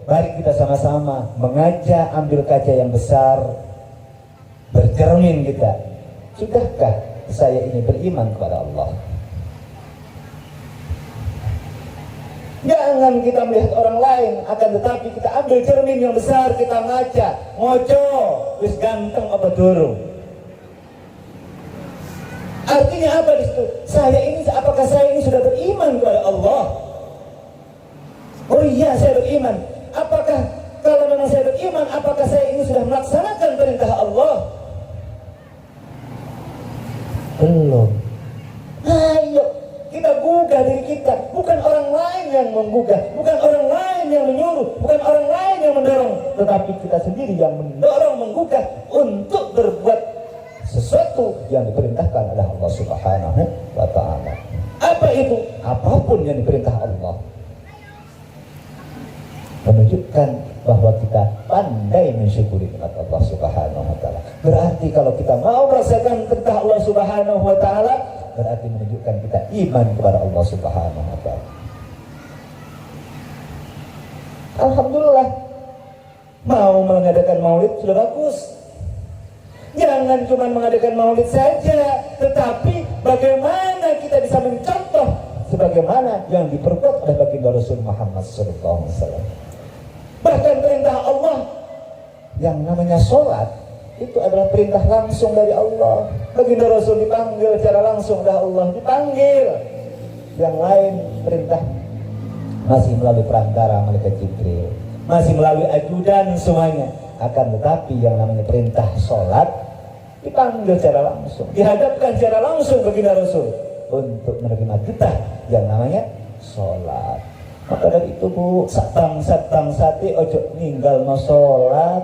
mari kita sama-sama mengaca, ambil kaca yang besar, bercermin kita. Sudahkah saya ini beriman kepada Allah? Jangan kita melihat orang lain, akan tetapi kita ambil cermin yang besar, kita ngaca, ngoco, wis ganteng apa durung. Artinya apa di situ? Apakah saya ini sudah beriman kepada Allah? iya saya beriman. Apakah kalau memang saya beriman, apakah saya ini sudah melaksanakan perintah Allah? Belum. Ayo kita gugah diri kita, bukan orang lain yang menggugah, bukan orang lain yang menyuruh, bukan orang lain yang mendorong, tetapi kita sendiri yang mendorong, menggugah untuk berbuat sesuatu yang diperintahkan oleh Allah Subhanahu wa ta'ala. Apa itu? Apapun yang diperintah Allah, menunjukkan bahwa kita pandai mensyukuri nikmat Allah Subhanahu wa ta'ala. Berarti kalau kita mau merasakan perintah Allah Subhanahu wa ta'ala, berarti menunjukkan kita iman kepada Allah Subhanahu wa ta'ala. Alhamdulillah, mau mengadakan maulid sudah bagus. Jangan cuma mengadakan maulid saja, tetapi bagaimana kita bisa mencontoh sebagaimana yang diperbuat oleh baginda Rasul Muhammad SAW. Bahkan perintah Allah yang namanya sholat itu adalah perintah langsung dari Allah. Baginda Rasul dipanggil secara langsung oleh Allah, dipanggil. Yang lain perintah masih melalui perantara malaikat Jibril, masih melalui ajudan semuanya. Akan tetapi yang namanya perintah sholat dipanggil secara langsung, dihadapkan secara langsung baginda Rasul untuk menerima kita yang namanya sholat. Maka dari itu Bu, satang sate ojo ninggal no sholat.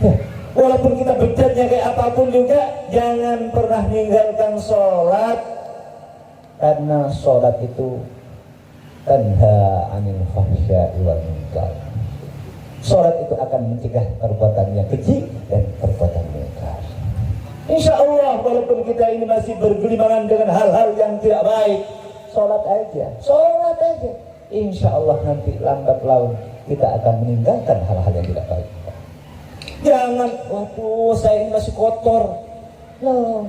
Ya, walaupun kita bejatnya kayak apapun juga, jangan pernah meninggalkan sholat, karena sholat itu tanha anil fahsya'i wal munkar. Sholat itu akan mencegah perbuatan yang keji dan perbuatan munkar. Insya Allah walaupun kita ini masih bergelimangan dengan hal-hal yang tidak baik, sholat aja. Insya Allah nanti lambat laun kita akan meninggalkan hal-hal yang tidak baik. Jangan, waduh saya ini masih kotor. Loh,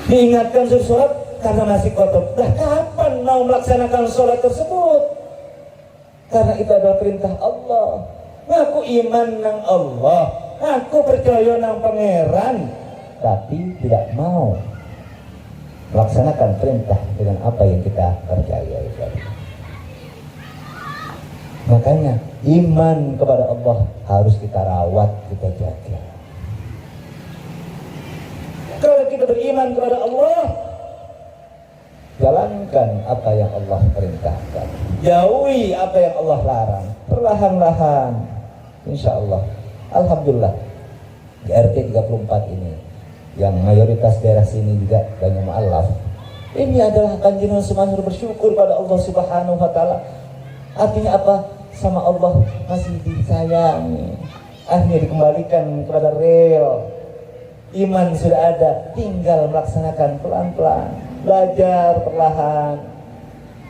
diingatkan suruh sholat karena masih kotor. Nah, kapan mau melaksanakan sholat tersebut? Karena itu adalah perintah Allah. Aku iman nang Allah, aku percaya nang pangeran, tapi tidak mau melaksanakan perintah dengan apa yang kita percaya. Makanya iman kepada Allah harus kita rawat, kita jaga. Kalau kita beriman kepada Allah, jalankan apa yang Allah perintahkan, jauhi apa yang Allah larang, perlahan-lahan. Insya Allah, alhamdulillah di RT 34 ini yang mayoritas daerah sini juga banyak mu'alaf. Ini adalah kanjeng semuanya bersyukur pada Allah Subhanahu wa ta'ala. Artinya apa? Sama Allah masih disayangi, akhirnya dikembalikan kepada real. Iman sudah ada, tinggal melaksanakan pelan-pelan, belajar perlahan.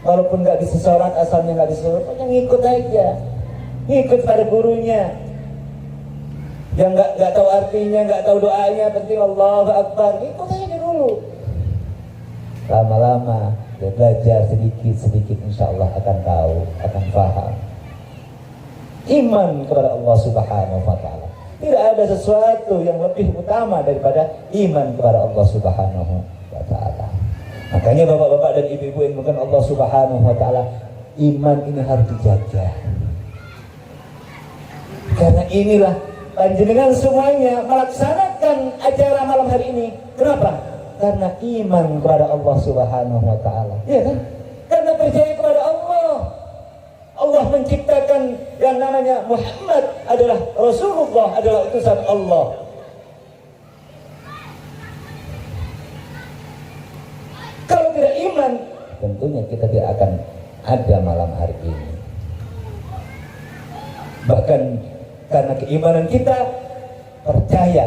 Walaupun nggak bisa sholat, asalnya nggak bisa sholat, pokoknya ngikut aja, ngikut pada gurunya. Yang nggak tahu artinya, nggak tahu doanya, penting Allahu Akbar, ikut aja dulu. Lama-lama dia belajar sedikit-sedikit, insya Allah akan tahu, akan paham. Iman kepada Allah Subhanahu wa ta'ala. Tidak ada sesuatu yang lebih utama daripada iman kepada Allah Subhanahu wa ta'ala. Makanya bapak-bapak dan ibu-ibu yang bukan Allah Subhanahu wa ta'ala, iman ini harus dijaga. Karena inilah panjenengan semuanya melaksanakan acara malam hari ini. Kenapa? Karena iman kepada Allah Subhanahu wa ta'ala. Iya kan? Karena percaya kepada Allah. Allah menciptakan yang namanya Muhammad adalah Rasulullah, adalah utusan Allah. Kalau tidak iman, tentunya kita tidak akan ada malam hari ini. Bahkan karena keimanan kita percaya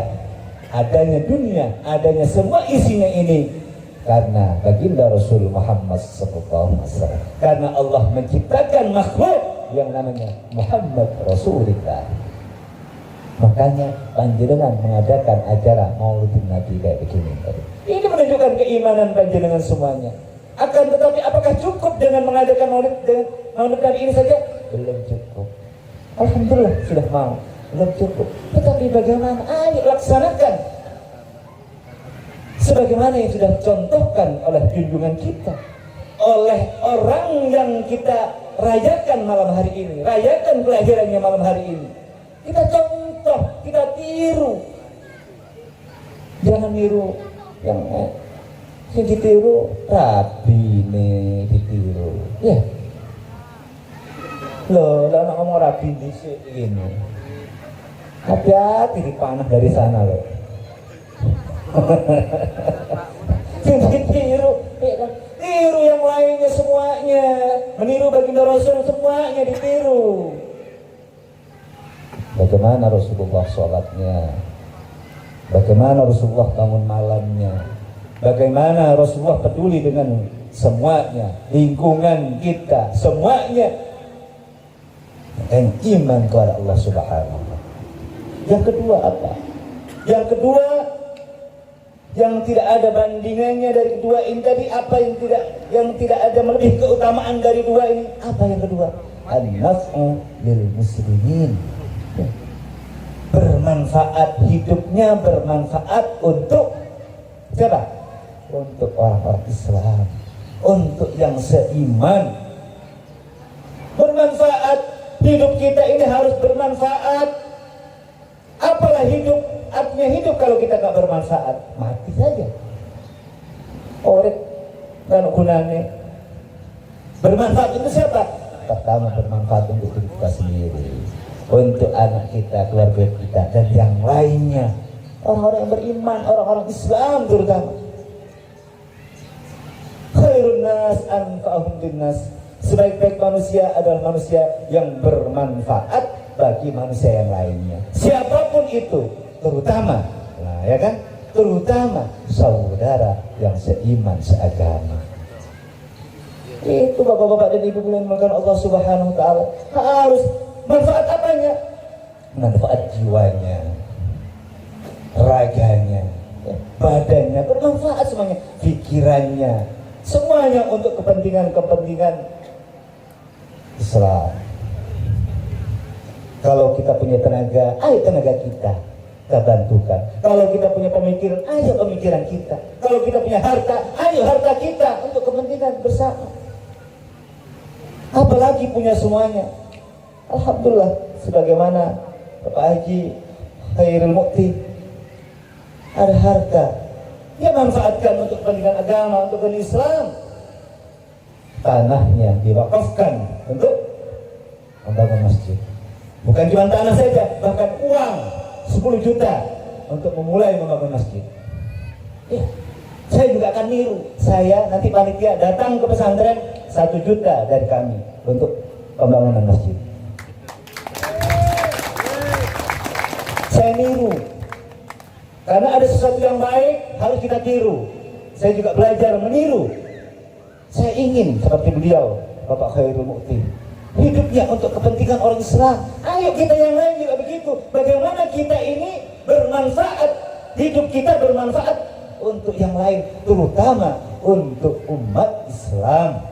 adanya dunia, adanya semua isinya ini karena baginda Rasul Muhammad SAW. Karena Allah menciptakan makhluk yang namanya Muhammad Rasulullah. Makanya panjenengan mengadakan acara Maulidin Nabi kayak begini. Ini menunjukkan keimanan panjenengan semuanya. Akan tetapi apakah cukup dengan mengadakan Maulid Nabi ini saja? Belum cukup. Alhamdulillah sudah mau, belum cukup. Tetapi bagaimana? Ayo laksanakan sebagaimana yang sudah dicontohkan oleh junjungan kita, oleh orang yang kita rayakan malam hari ini, rayakan kelahirannya malam hari ini. Kita contoh, kita tiru. Jangan niru yang ditiru rabi nih, ditiru. Ya. Loh, lah nak ngomong rabi di sini. Hati-hati dipanah dari sana loh. Ditiru, ya kan? Tiru yang lainnya semuanya, meniru baginda Rasul semuanya ditiru. Bagaimana Rasulullah sholatnya, bagaimana Rasulullah bangun malamnya, bagaimana Rasulullah peduli dengan semuanya, lingkungan kita, semuanya. Dan iman kepada Allah Subhanahu wa Ta'ala. Yang kedua apa? Yang kedua, yang tidak ada bandingannya dari kedua ini tadi, apa yang tidak ada lebih keutamaan dari dua ini? Apa yang kedua? An-naf'u lil muslimin. Bermanfaat, hidupnya bermanfaat untuk siapa? Untuk orang-orang Islam, untuk yang seiman. Bermanfaat, hidup kita ini harus bermanfaat. Apalah hidup, artinya hidup kalau kita gak bermanfaat, mati saja. Orang kan gunanya. Bermanfaat untuk siapa? Pertama bermanfaat untuk diri kita sendiri, untuk anak kita, keluarga kita, dan yang lainnya, orang-orang yang beriman, orang-orang Islam terutama. Khairun nas anfa'uhum linnas. Sebaik-baik manusia adalah manusia yang bermanfaat bagi manusia yang lainnya. Siapapun itu, terutama, nah ya kan, terutama saudara yang seiman, seagama. Itu bapak-bapak dan ibu yang dimuliakan Allah Subhanahu wa Ta'ala, harus manfaat apanya? Manfaat jiwanya, raganya, badannya, bermanfaat semuanya, pikirannya, semuanya untuk kepentingan-kepentingan Islam. Kalau kita punya tenaga, ayo tenaga kita bantukan. Kalau kita punya pemikiran, ayo pemikiran kita. Kalau kita punya harta, ayo harta kita untuk kepentingan bersama. Apalagi punya semuanya. Alhamdulillah, sebagaimana Bapak Haji Khairul Mu'ti ada harta, dia manfaatkan untuk kepentingan agama, untuk kepentingan Islam. Tanahnya diwakafkan untuk membangun masjid. Bukan cuma tanah saja, bahkan uang 10 juta untuk memulai membangun masjid. Ya, saya juga akan niru. Saya nanti panitia datang ke pesantren, 1 juta dari kami untuk pembangunan masjid. Saya niru. Karena ada sesuatu yang baik harus kita tiru. Saya juga belajar meniru. Saya ingin seperti beliau, Bapak Khairul Mu'ti, hidupnya untuk kepentingan orang Islam. Ayo kita yang lain juga begitu. Bagaimana kita ini bermanfaat, hidup kita bermanfaat untuk yang lain, terutama untuk umat Islam.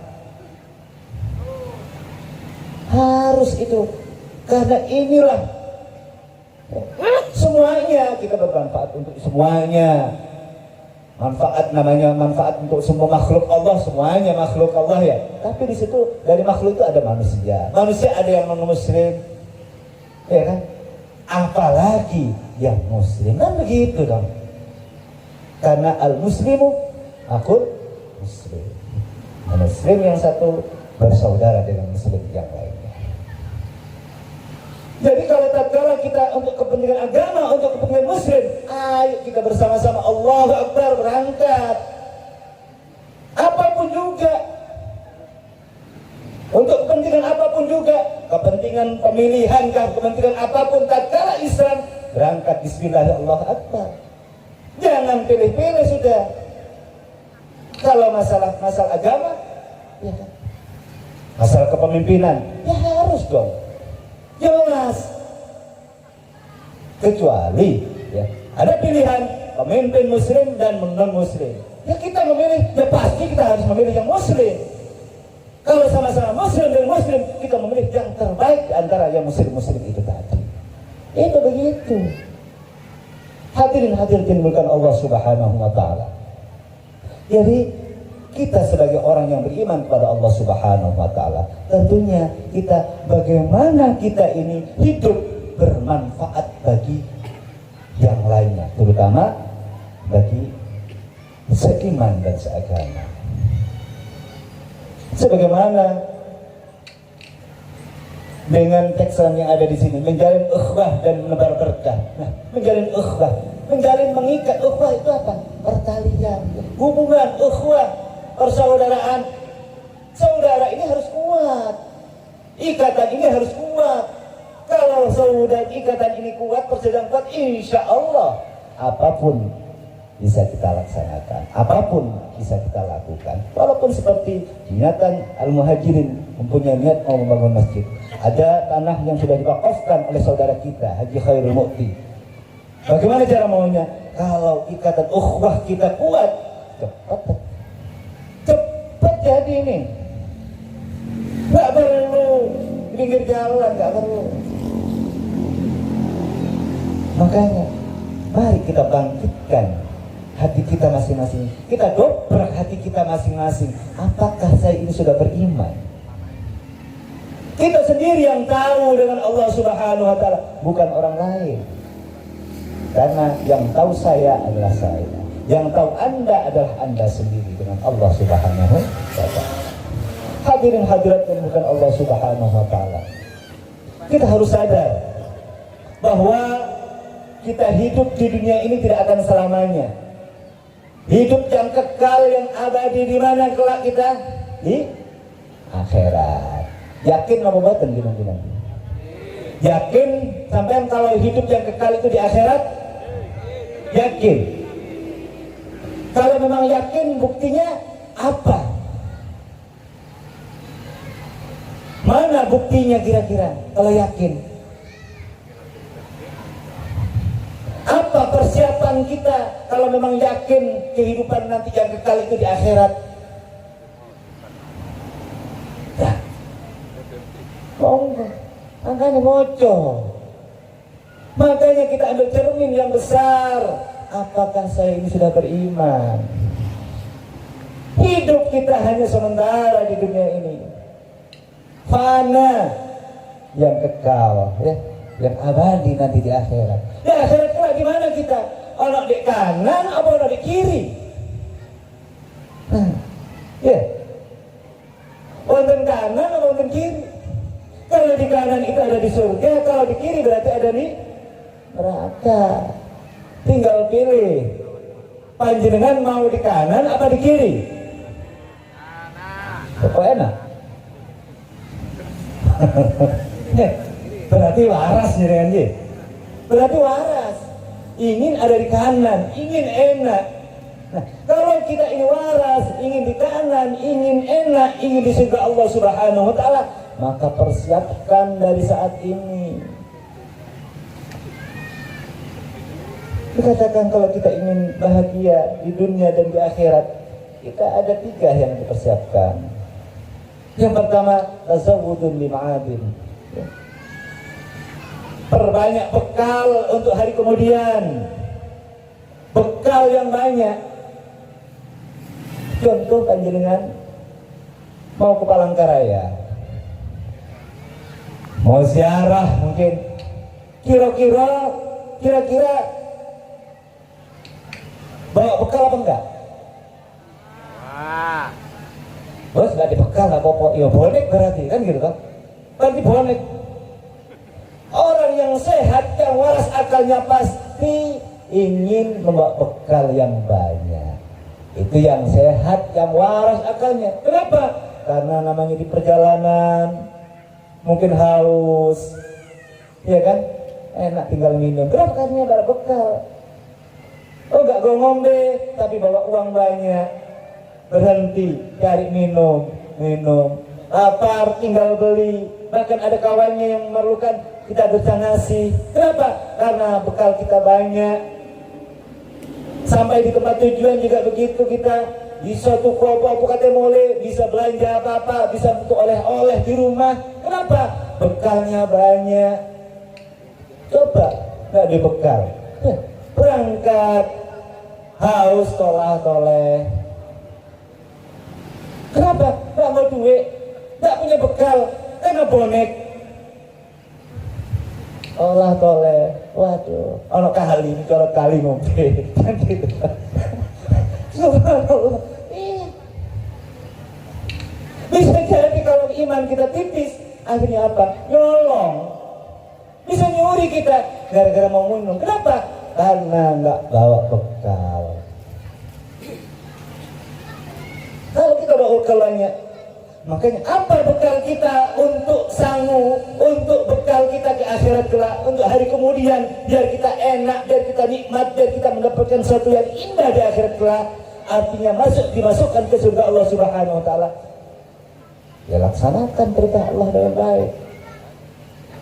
Harus itu, karena inilah semuanya kita bermanfaat untuk semuanya. Manfaat namanya manfaat untuk semua makhluk Allah, semuanya makhluk Allah ya. Tapi di situ dari makhluk itu ada manusia. Manusia ada yang non-muslim, ya kan? Apalagi yang muslim, kan begitu dong. Karena al-muslimu akul muslim. Muslim yang satu bersaudara dengan muslim yang lainnya. Jadi kalau tatkala kita untuk kepentingan agama, untuk kepentingan muslim, ayo kita bersama-sama Allahu Akbar berangkat. Apapun juga, untuk kepentingan apapun juga, kepentingan pemilihan, kepentingan apapun, tatkala Islam berangkat Bismillah Allahu Akbar. Jangan pilih-pilih sudah. Kalau masalah agama, ya kan? Masalah kepemimpinan, ya harus dong. Jelas. Kecuali ya, ada pilihan pemimpin muslim dan non muslim. Ya kita memilih, ya pasti kita harus memilih yang muslim. Kalau sama-sama muslim dan muslim, kita memilih yang terbaik di antara yang muslim-muslim itu tadi. Itu begitu. Hadirin dimuliakan Allah Subhanahu wa Ta'ala. Jadi kita sebagai orang yang beriman kepada Allah Subhanahu wa taala, tentunya kita bagaimana kita ini hidup bermanfaat bagi yang lainnya, terutama bagi seiman dan seagama. Sebagaimana dengan teks yang ada di sini, menjalin ukhuwah dan menebar berkah. Nah, menjalin ukhuwah, menjalin mengikat ukhuwah itu apa? Pertalian, hubungan ukhuwah, persaudaraan. Saudara ini harus kuat, ikatan ini harus kuat. Kalau saudara ikatan ini kuat, persaudaraan kuat, insya Allah apapun bisa kita laksanakan, apapun bisa kita lakukan. Walaupun seperti niatan Al-Muhajirin mempunyai niat mau membangun masjid, ada tanah yang sudah diwakafkan oleh saudara kita Haji Khairul Mu'ti. Bagaimana cara maunya? Kalau ikatan ukhuwah kita kuat, cepat jadi ini. Nggak perlu di pinggir jalan, nggak perlu. Makanya mari kita bangkitkan hati kita masing-masing, kita dobrak hati kita masing-masing. Apakah saya ini sudah beriman? Kita sendiri yang tahu dengan Allah Subhanahu wa taala, bukan orang lain. Karena yang tahu saya adalah saya, yang tahu Anda adalah Anda sendiri dengan Allah Subhanahu wa taala. Hadirin hadirat yang bukan Allah Subhanahu wa taala, kita harus sadar bahwa kita hidup di dunia ini tidak akan selamanya. Hidup yang kekal, yang abadi di mana kelak kita? Di akhirat. Yakin apa batin gimana? Yakin sampai kalau hidup yang kekal itu di akhirat? Yakin. Kalau memang yakin, buktinya apa? Mana buktinya kira-kira kalau yakin? Apa persiapan kita kalau memang yakin kehidupan nanti yang kekal itu di akhirat? Ya, monggo, angkanya moco. Makanya kita ambil cermin yang besar. Apakah saya ini sudah beriman? Hidup kita hanya sementara di dunia ini, fana, yang kekal, ya, yang abadi nanti di akhirat. Di akhirat kelak di mana kita? Ono di kanan apa ono di kiri? Ya, wonten kanan apa wonten kiri? Kalau di kanan itu ada di surga, kalau di kiri berarti ada di neraka. Tinggal pilih, panjenengan mau di kanan apa di kiri? Kok enak? Berarti waras jenengan nggih. Berarti waras. Ingin ada di kanan, ingin enak. Nah, kalau kita ini waras, ingin di kanan, ingin enak, ingin di surga Allah Subhanahu wa taala, maka persiapkan dari saat ini. Dikatakan kalau kita ingin bahagia di dunia dan di akhirat, kita ada 3 yang dipersiapkan. Yang pertama, tazawwudun lima'adin. Perbanyak bekal untuk hari kemudian. Bekal yang banyak. Contoh panjenengan mau ke Palangkaraya, mau ziarah mungkin. Kira-kira bawa bekal apa enggak? Bos nggak dibekal nggak apa-apa. Ya bonek berarti kan gitu kan? Berarti bonek. Orang yang sehat, yang waras akalnya pasti ingin membawa bekal yang banyak. Itu yang sehat, yang waras akalnya. Kenapa? Karena namanya di perjalanan, mungkin haus, ya kan? Enak tinggal minum. Kenapa? Karena ada bekal. Oh nggak gongong deh, tapi bawa uang banyak. Berhenti, cari minum. Lapar, tinggal beli. Bahkan ada kawannya yang memerlukan, kita bisa ngasih. Kenapa? Karena bekal kita banyak. Sampai di tempat tujuan juga begitu, kita bisa tuku apa-apa kata mole, bisa belanja apa-apa, bisa untuk oleh-oleh di rumah. Kenapa? Bekalnya banyak. Coba nggak dibekal, berangkat haus toleh. Kenapa? Nggak mau duit, nggak punya bekal, karena bonek. Olah toleh, waduh, ono kali, kalau kali ngombe, kan gitu. Subhanallah. Bisa jadi kalau iman kita tipis, akhirnya apa? Nyolong. Bisa nyuri kita gara-gara mau minum. Kenapa? Karena nggak bawa bekal. Kalau kita bawa bekalnya, makanya apa bekal kita untuk sangu, untuk bekal kita ke akhirat kelak, untuk hari kemudian, biar kita enak, biar kita nikmat, biar kita mendapatkan sesuatu yang indah di akhirat kelak. Artinya dimasukkan ke surga Allah Subhanahu wa taala. Ya laksanakan perintah Allah dengan baik.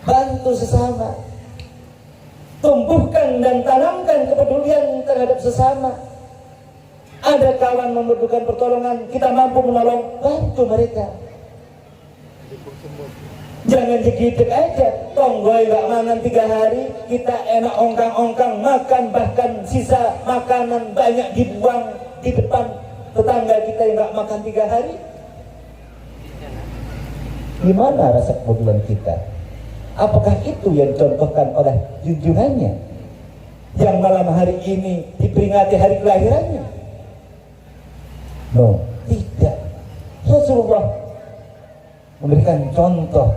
Bantu sesama. Tumbuhkan dan tanamkan kepedulian terhadap sesama. Ada kawan membutuhkan pertolongan, kita mampu menolong, bantu mereka. Jangan jegidek aja, tonggoy gak makan 3 hari, kita enak ongkang-ongkang, makan bahkan sisa makanan banyak dibuang di depan tetangga kita yang gak makan 3 hari. Gimana rasa kepedulian kita? Apakah itu yang dicontohkan oleh junjungannya yang malam hari ini diperingati hari kelahirannya? No, tidak. Rasulullah memberikan contoh.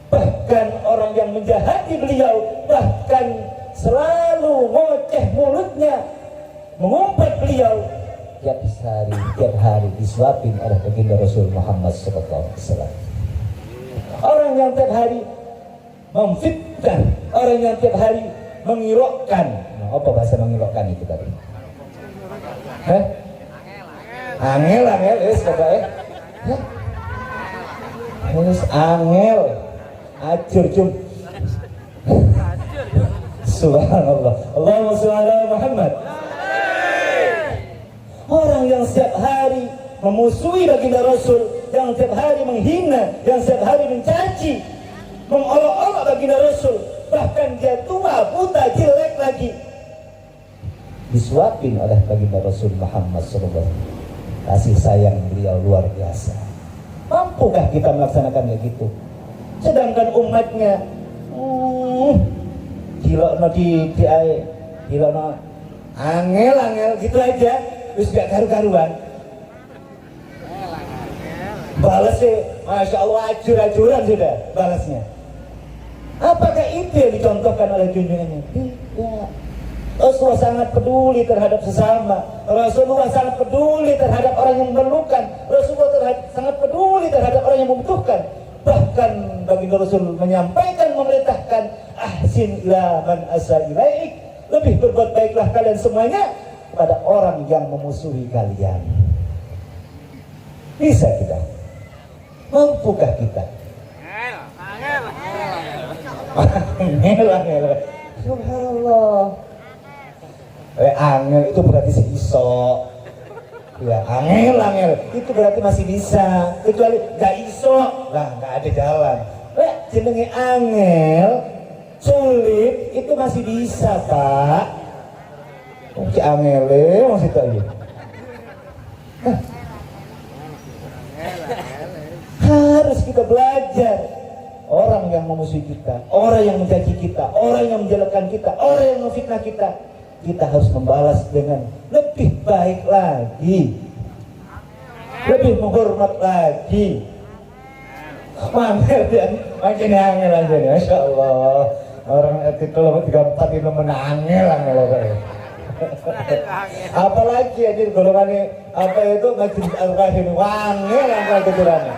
Bahkan orang yang menjahati beliau, bahkan selalu ngoceh mulutnya, mengumpat beliau, tiap hari disuapin oleh baginda Rasul Muhammad SAW. Orang yang tiap hari memfitnah, orang yang tiap hari mengilokkan. Nah, apa bahasa mengilokkan itu tadi? Angel, coba ya. Angel, acur cum. Subhanallah. Allahumma sholli ala Muhammad. Orang yang setiap hari memusuhi baginda Rasul, yang setiap hari menghina, yang setiap hari mencaci, mengolok-olok baginda Rasul, bahkan dia tua, buta, jelek lagi, disuapin oleh baginda Rasul Muhammad SAW. Kasih sayang beliau luar biasa. Mampukah kita melaksanakan kayak gitu? Sedangkan umatnya gilokno di air, gilokno angel gitu aja, terus gak karu-karuan. Balasnya, Masya Allah, acur-acuran sudah balasnya. Apakah itu yang dicontohkan oleh junjungannya? Tidak. Rasulullah sangat peduli terhadap sesama. Rasulullah sangat peduli terhadap orang yang memerlukan. Rasulullah sangat peduli terhadap orang yang membutuhkan. Bahkan baginda Rasul menyampaikan, memerintahkan, ahsin ila man asa ilaik, lebih berbuat baiklah kalian semuanya kepada orang yang memusuhi kalian. Bisa kita? Mampukah kita? Angel. Subhanallah. Angel itu berarti seiso. Ya, angel itu berarti masih bisa. Kecuali gak iso, lah gak ada jalan. Jenenge angel, sulit itu masih bisa, Pak. Mungkin angele masih tak gitu. Harus kita belajar. Orang yang memusuhi kita, orang yang mencaci kita, orang yang menjelekkan kita, orang yang memfitnah kita, kita harus membalas dengan lebih baik lagi, lebih menghormat lagi. Makin angel aja nih, Masya Allah. Orang itu kalau 34 itu menangel apalagi aja golongannya apa itu makin al-kahim wangel angel keturannya.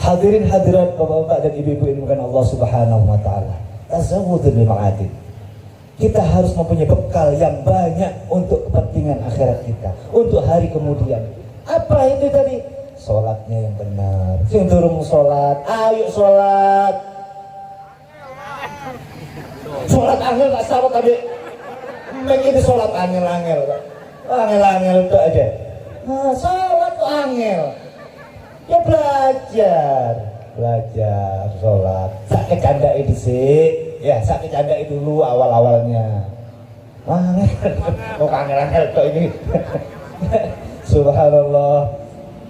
Hadirin hadirat bapak-bapak dan ibu-ibu yang dimuliakan Allah Subhanahu wa taala. Tazawwudul ma'adin. Kita harus mempunyai bekal yang banyak untuk kepentingan akhirat kita, untuk hari kemudian. Apa itu tadi? Salatnya yang benar. Sing durung salat, ayo salat. Salat angel tak salat tadi. Ini salat angel-angel. Angel-angel itu aja. Nah, salat tuh angel. Ya belajar sholat. Sakit candai dhisik, ya sakit candai dulu awal-awalnya. Kok angel-angel kok ini. Subhanallah.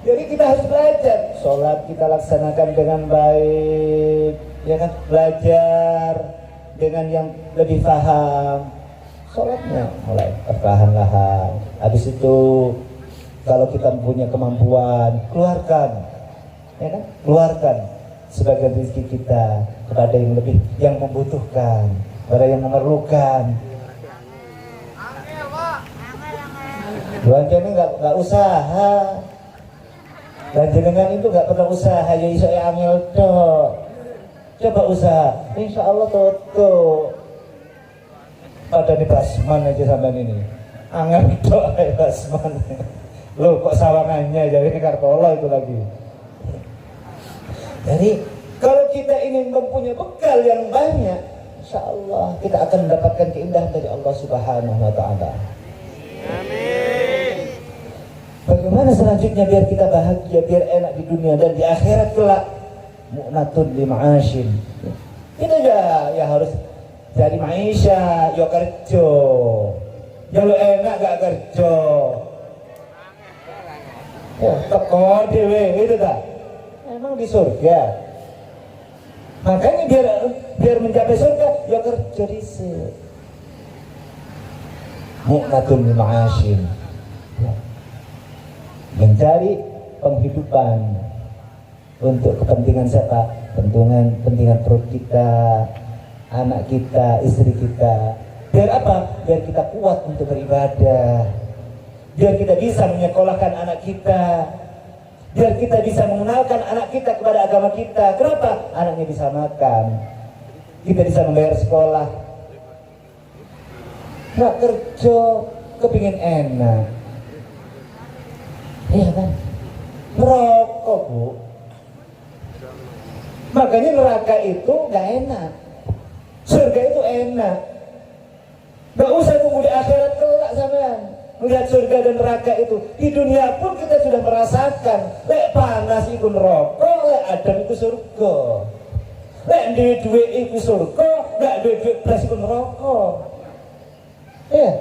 Jadi kita harus belajar. Sholat kita laksanakan dengan baik, ya kan? Belajar dengan yang lebih paham. Sholatnya mulai perlahan-lahan. Habis itu kalau kita punya kemampuan, keluarkan, ya kan? Keluarkan sebagian rezeki kita kepada yang lebih, yang membutuhkan, kepada yang memerlukan. Belanja ini nggak usaha, dan jenengan itu nggak pernah usaha, ya iso angel dok. Coba usaha, insya Allah toto. Pada di basman aja sampai ini, angel dok basman. Loh kok sawangannya jadi ini kartola itu lagi. Jadi kalau kita ingin mempunyai bekal yang banyak, insya Allah kita akan mendapatkan keindahan dari Allah Subhanahu Wa Taala. Amin. Bagaimana selanjutnya biar kita bahagia, biar enak di dunia dan di akhirat kelak? Mu'natun li ma'asyin. Kita ya harus cari maisha, yo kerja. Ya lo enak gak kerja. Ya teko dhewe itu tak. Emang di surga. Makanya biar mencapai surga ya kerja dhisik. Mu'natun li ma'asyin. Mencari penghidupan untuk kepentingan siapa? Kepentingan perut kita, anak kita, istri kita. Biar apa? Biar kita kuat untuk beribadah. Biar kita bisa menyekolahkan anak kita. Biar kita bisa mengenalkan anak kita kepada agama kita. Kenapa? Anaknya bisa makan. Kita bisa membayar sekolah. Nggak kerja, kepingin enak. Iya kan? Merokok bu. Makanya neraka itu gak enak. Surga itu enak. Gak usah tunggu di akhirat kelak sampean melihat surga dan neraka itu. Di dunia pun kita sudah merasakan. Lek panas itu neraka, lek adem itu surga. Lek duit itu surga, gak duit beras itu neraka. Iya.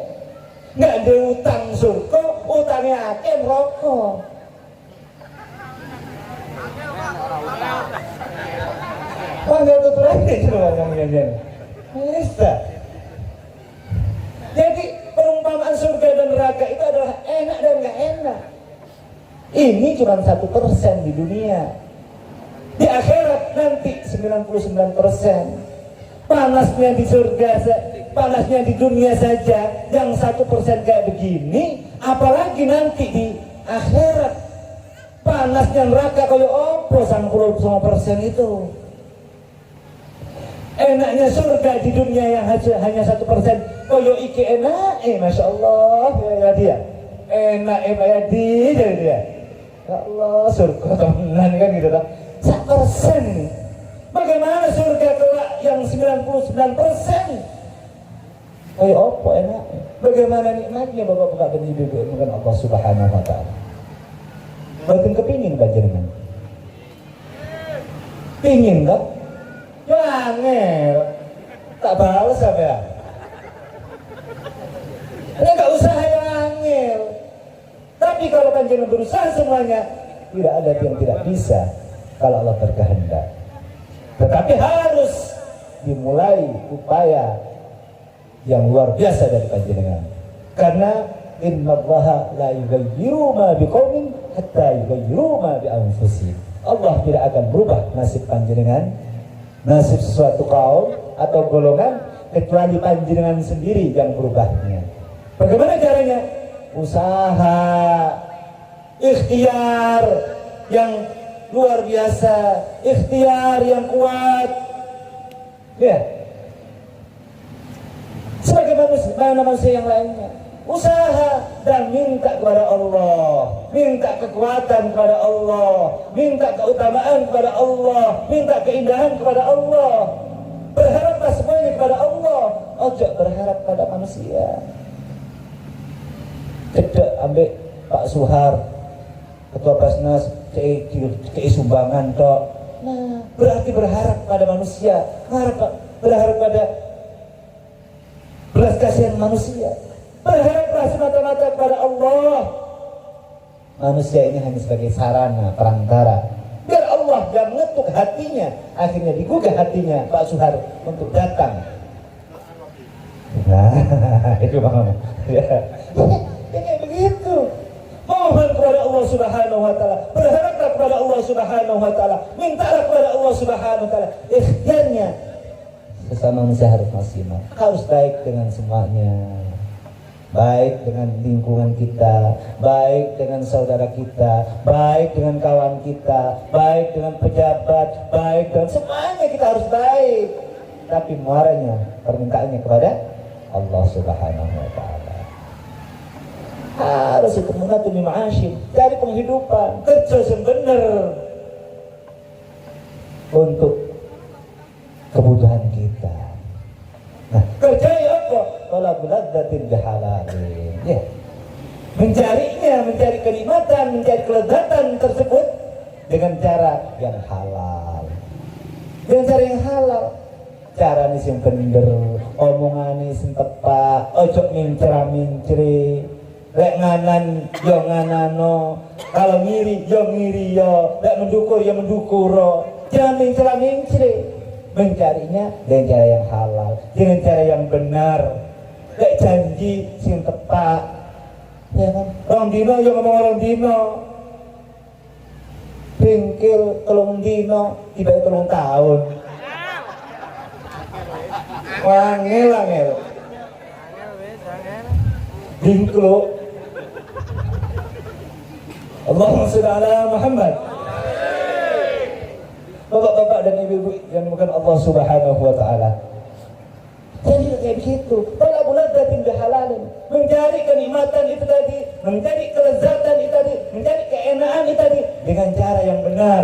Nggak ada utang surga, utangnya akeh rokok. Panggil tutup lagi coba ngomongnya. Bisa. Jadi perumpamaan surga dan neraka itu adalah enak dan nggak enak. Ini cuma 1% di dunia. Di akhirat nanti 99%. Panasnya di surga, panasnya di dunia saja yang 1% kayak begini, apalagi nanti di akhirat panasnya neraka kayak opo 99% itu. Enaknya surga di dunia yang hanya 1%, kayak iki enak, masya Allah ya dia, enak ya dia, ya Allah surga temenan kan gitu tak, 1% ini. Bagaimana surga kelak yang 99%? Kayak apa enak? Bagaimana nikmatnya bapak-bapak dan ibu-ibu dengan Allah Subhanahu Wa Taala? Bahkan kepingin panjenengan? Pingin tak? Ya angel, tak balas apa ya? Ini nggak usah yang angel. Tapi kalau panjenengan berusaha semuanya, tidak ada yang tidak bisa kalau Allah berkehendak. Tetapi harus dimulai upaya yang luar biasa dari panjenengan. Karena innallaha la yughayyiru ma biqaumin hatta yughayyiru ma bi anfusihim. Allah tidak akan berubah nasib panjenengan, nasib sesuatu kaum atau golongan kecuali panjenengan sendiri yang berubahnya. Bagaimana caranya? Usaha, ikhtiar yang luar biasa, ikhtiar yang kuat. Ya. Sebagaimana manusia yang lainnya, usaha dan minta kepada Allah, minta kekuatan kepada Allah, minta keutamaan kepada Allah, minta keindahan kepada Allah. Berharaplah semuanya kepada Allah, ojo berharap pada manusia. Cedek ambek Pak Suhar, Ketua Basnas, kei sumbangan tok. Nah, berarti berharap pada manusia, berharap pada belas kasihan manusia. Berharaplah semata-mata kepada Allah. Manusia ini hanya sebagai sarana, perantara, biar Allah yang mengetuk hatinya, akhirnya digugah hatinya Pak Suhar untuk datang. Nah, itu bang. Ya, kayak begitu. Mohon kepada Allah Subhanahu wa taala, berharaplah kepada Allah Subhanahu wa taala, mintalah kepada Allah Subhanahu wa taala. Ikhtiarnya sesama manusia harus maksimal, harus baik dengan semuanya. Baik dengan lingkungan kita, baik dengan saudara kita, baik dengan kawan kita, baik dengan pejabat, baik dengan semuanya kita harus baik. Tapi muaranya, permintaannya kepada Allah Subhanahu wa taala. Harus itu mengatur ma'asyid, cari penghidupan, kerja yang benar untuk kebutuhan kita. Nah, kerja apa? Kalau beladzatin bihalalin, ya, mencarinya, mencari kenikmatan, mencari kelezatan tersebut dengan cara yang halal. Dengan cara yang halal, cara nih sing bener, omongan nih sing tepat, ojo mincra-mincri, lek nganan yo nganano, kalau ngiri yo ngiri yo, lek mendukur yo mendukuro, jangan mincra-mincri. Mencarinya dengan cara yang halal, dengan cara yang benar, lek janji sing tepat, ya kan? Rong dino yo ngomong rong dino, bengkel telung dino, tiba telung tahun. Wangel. Bingklo. Allahumma sholli ala Muhammad. Bapak-bapak dan ibu-ibu yang bukan Allah Subhanahu wa taala. Jadi kayak begitu. Talabul ladzatin bihalalin. Mencari kenikmatan itu tadi, mencari kelezatan itu tadi, mencari keenaan itu tadi dengan cara yang benar.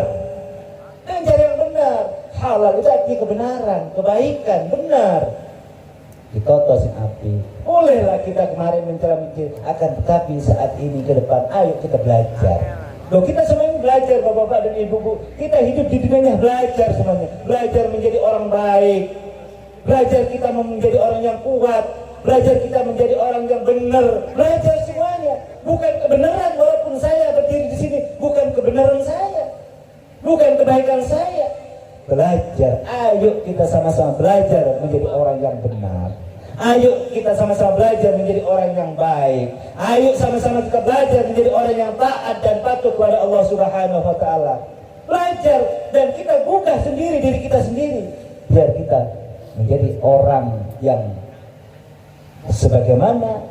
Dengan cara yang benar. Halal itu arti kebenaran, kebaikan, benar. Ditoto sing api. Bolehlah kita kemarin mencela-mencela, akan tetapi saat ini ke depan ayo kita belajar. Loh, kita semuanya belajar, bapak-bapak dan ibu-ibu. Kita hidup di dunia belajar semuanya. Belajar menjadi orang baik. Belajar kita menjadi orang yang kuat. Belajar kita menjadi orang yang benar. Belajar semuanya. Bukan kebenaran, walaupun saya berdiri di sini, bukan kebenaran saya. Bukan kebaikan saya. Belajar. Ayo kita sama-sama belajar menjadi orang yang benar. Ayo kita sama-sama belajar menjadi orang yang baik. Ayo sama-sama kita belajar menjadi orang yang taat dan patuh kepada Allah Subhanahu wa taala. Belajar dan kita buka sendiri diri kita sendiri biar kita menjadi orang yang sebagaimana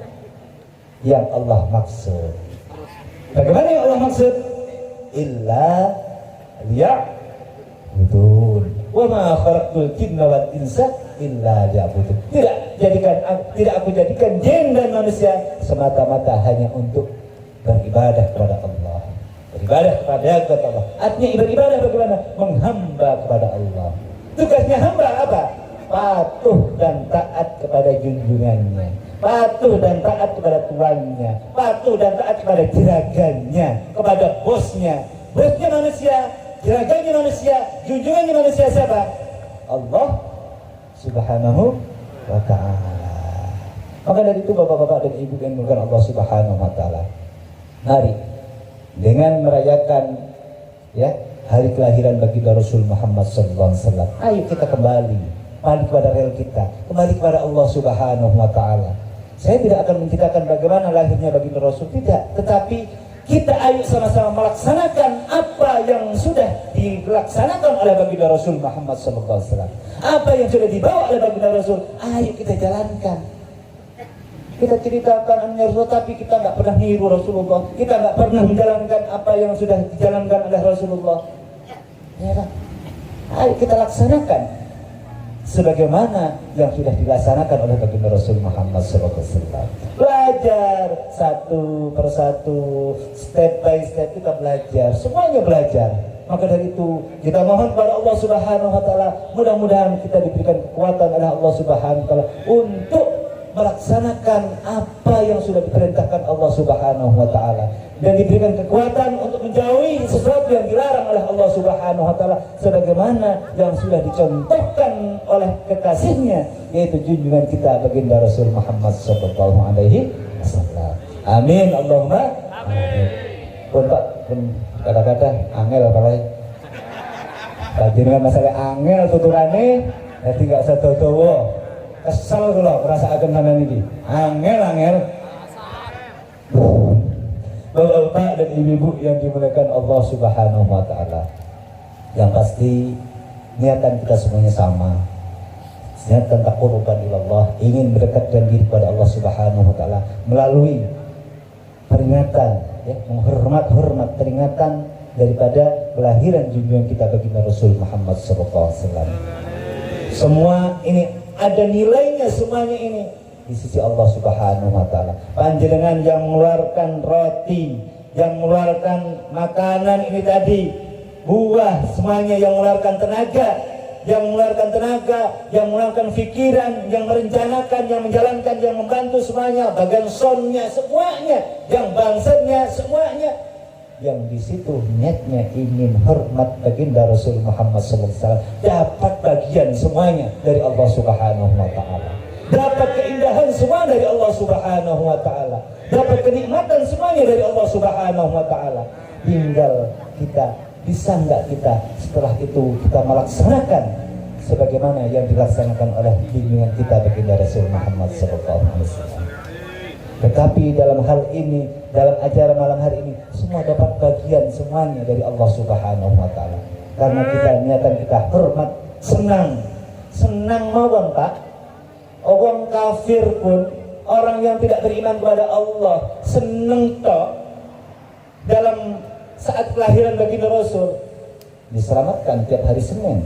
yang Allah maksud. Bagaimana yang Allah maksud? Illa liya'budun. Wa ma khalaqtul jinna wal insa illa liya'budun. Tidak aku jadikan jin dan manusia semata-mata hanya untuk beribadah kepada Allah. Beribadah kepada Allah. Artinya beribadah bagaimana? Menghamba kepada Allah. Tugasnya hamba apa? Patuh dan taat kepada junjungannya. Patuh dan taat kepada tuannya. Patuh dan taat kepada juragannya, kepada bosnya. Bosnya manusia, juragannya manusia, junjungannya manusia siapa? Allah Subhanahu wa ta'ala. Maka dari itu bapak-bapak dan ibu yang dimuliakan Allah Subhanahu wa ta'ala, mari dengan merayakan hari kelahiran baginda Rasul Muhammad sallallahu alaihi wasallam, ayo kita kembali kepada rel kita, kembali kepada Allah Subhanahu wa ta'ala. Saya tidak akan menceritakan bagaimana lahirnya baginda Rasul, tidak, tetapi kita ayo sama-sama melaksanakan apa yang sudah dilaksanakan oleh baginda Rasul Muhammad sallallahu alaihi wasallam. Apa yang sudah dibawa oleh baginda Rasul, ayo kita jalankan. Kita ceritakan annya Rasul, tapi kita nggak pernah niru Rasulullah. Kita nggak pernah menjalankan apa yang sudah dijalankan oleh Rasulullah. Ya kan? Ayo kita laksanakan sebagaimana yang sudah dilaksanakan oleh baginda Rasul Muhammad SAW. Belajar satu persatu, step by step kita belajar, semuanya belajar. Maka dari itu kita mohon kepada Allah Subhanahu wa ta'ala, mudah-mudahan kita diberikan kekuatan oleh Allah Subhanahu wa ta'ala untuk melaksanakan apa yang sudah diperintahkan Allah Subhanahu wa taala dan diberikan kekuatan untuk menjauhi sesuatu yang dilarang oleh Allah Subhanahu wa taala sebagaimana yang sudah dicontohkan oleh kekasihnya yaitu junjungan kita baginda Rasul Muhammad sallallahu alaihi wasallam. Amin Allahumma amin. Pun Pak, pun kata-kata angel apa lagi? Panjenengan masalah angel tuturane dadi gak sedodowo. Kesel kula ngrasakaken sampean iki. Angel. Bapak dan ibu-ibu yang dimuliakan Allah Subhanahu wa taala. Yang pasti niatan kita semuanya sama. Niatan taqarruban ilallah, ingin mendekatkan diri kepada Allah Subhanahu wa taala melalui peringatan ya, menghormat peringatan daripada kelahiran junjungan kita baginda Rasul Muhammad sallallahu alaihi wasallam. Semua ini ada nilainya, semuanya ini di sisi Allah Subhanahu wa taala. Panjenengan yang mengeluarkan roti, yang mengeluarkan makanan ini tadi, buah, semuanya yang mengeluarkan tenaga, yang mengeluarkan pikiran, yang merencanakan, yang menjalankan, yang membantu semuanya, bagian sonnya semuanya, yang bangsanya semuanya, yang di situ niatnya ingin hormat baginda Rasul Muhammad SAW, dapat bagian semuanya dari Allah Subhanahu wa taala. Dapat keindahan semua dari Allah Subhanahu wa taala. Dapat kenikmatan semuanya dari Allah Subhanahu wa taala. Tinggal kita bisa enggak kita setelah itu kita melaksanakan sebagaimana yang dilaksanakan oleh bimbingan kita baginda Rasul Muhammad SAW. Tetapi dalam hal ini, dalam acara malam hari ini, semua dapat bagian semuanya dari Allah Subhanahu wa taala. Karena kita niatan kita hormat, senang mawon Pak. Orang kafir pun, orang yang tidak beriman kepada Allah, senang toh dalam saat kelahiran baginda Rasul diselamatkan tiap hari Senin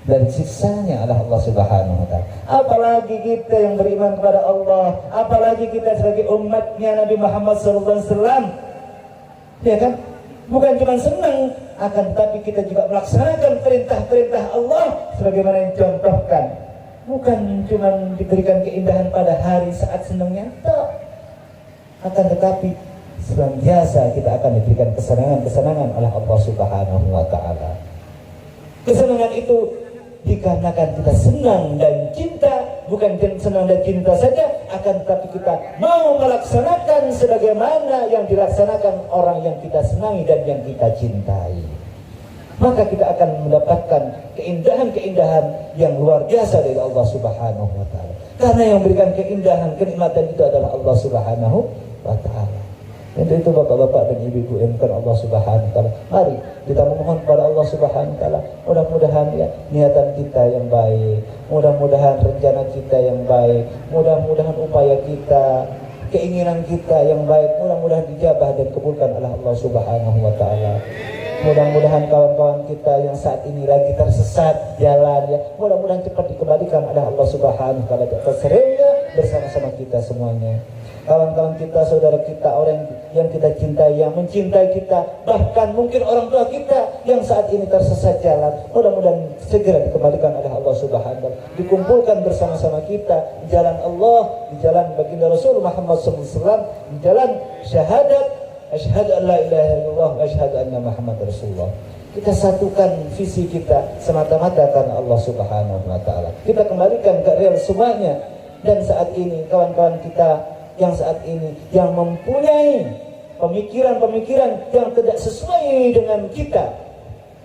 dan siksanya adalah Allah Subhanahu wa taala. Apalagi kita yang beriman kepada Allah, apalagi kita sebagai umatnya Nabi Muhammad sallallahu alaihi wasallam. Ya kan? Bukan cuma senang, akan tetapi kita juga melaksanakan perintah-perintah Allah sebagaimana yang dicontohkan. Bukan cuma diberikan keindahan pada hari saat senangnya, akan tetapi senantiasa kita akan diberikan kesenangan oleh Allah Subhanahu wa taala. Kesenangan itu dikarenakan kita senang dan cinta, bukan senang dan cinta saja, akan tetapi kita mau melaksanakan sebagaimana yang dilaksanakan orang yang kita senangi dan yang kita cintai. Maka kita akan mendapatkan keindahan-keindahan yang luar biasa dari Allah Subhanahu wa taala. Karena yang memberikan keindahan, kenikmatan itu adalah Allah Subhanahu wa taala. Untuk itu bapak-bapak dan ibu-ibu yang bukan Allah Subhanahu wa taala, mari kita memohon kepada Allah Subhanahu wa taala, mudah-mudahan ya niatan kita yang baik, mudah-mudahan rencana kita yang baik, mudah-mudahan upaya kita, keinginan kita yang baik, mudah-mudahan dijabah dan dikabulkan oleh Allah Subhanahu wa taala. Mudah-mudahan kawan-kawan kita yang saat ini lagi tersesat jalan ya, mudah-mudahan cepat dikembalikan oleh Allah Subhanahu wa taala terserahnya bersama-sama kita semuanya. Kawan-kawan kita, saudara kita, orang yang kita cintai, yang mencintai kita, bahkan mungkin orang tua kita yang saat ini tersesat jalan, mudah-mudahan segera dikembalikan oleh Allah Subhanahu wa taala, dikumpulkan bersama-sama kita di jalan Allah, di jalan baginda Rasul Muhammad SAW, di jalan syahadat asyhadu an la ilaha illallah wa asyhadu anna Muhammad Rasulullah. Kita satukan visi kita semata-mata karena Allah Subhanahu wa taala. Kita kembalikan ke real semuanya. Dan saat ini kawan-kawan kita yang saat ini yang mempunyai pemikiran-pemikiran yang tidak sesuai dengan kita,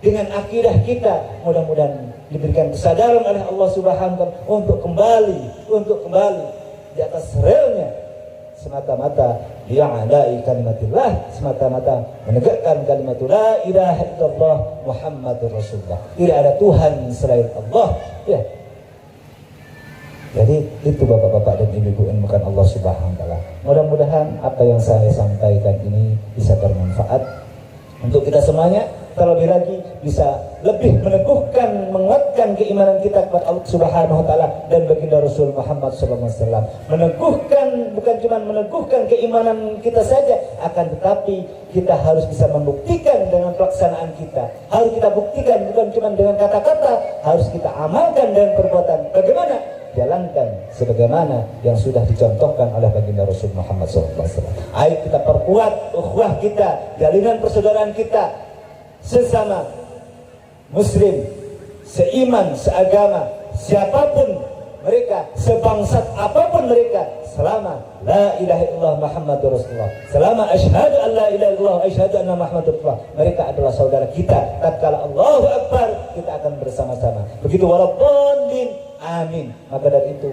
dengan akidah kita, mudah-mudahan diberikan kesadaran oleh Allah Subhanahu wa taala untuk kembali di atas relnya, semata-mata li'a'la'i kalimatillah, semata-mata menegakkan kalimat la ilaha illallah Muhammadur Rasulullah. Tidak ada Tuhan selain Allah. Ya. Jadi itu bapak-bapak dan ibu-ibu yang bukan Allah Subhanahu wa taala. Mudah-mudahan apa yang saya sampaikan ini bisa bermanfaat untuk kita semuanya. Terlebih lagi bisa lebih meneguhkan, menguatkan keimanan kita kepada Allah Subhanahu wa taala dan baginda Rasul Muhammad sallallahu alaihi wasallam. Meneguhkan, bukan cuma meneguhkan keimanan kita saja, akan tetapi kita harus bisa membuktikan dengan pelaksanaan kita. Harus kita buktikan bukan cuma dengan kata-kata, harus kita amalkan dengan perbuatan. Bagaimana? jalankan sebagaimana yang sudah dicontohkan oleh baginda Rasul Muhammad SAW. Ayo kita perkuat ukhuwah kita, jalinan persaudaraan kita sesama muslim, seiman, seagama, siapapun mereka, sebangsat apapun mereka, selama la ilaha illallah Muhammadur Rasulullah, selama asyhadu an la ilaha illallah asyhadu anna Muhammadur Rasulullah, mereka adalah saudara kita. Tatkala Allahu Akbar, kita akan bersama-sama. Begitu walaupun amin. Maka dari itu,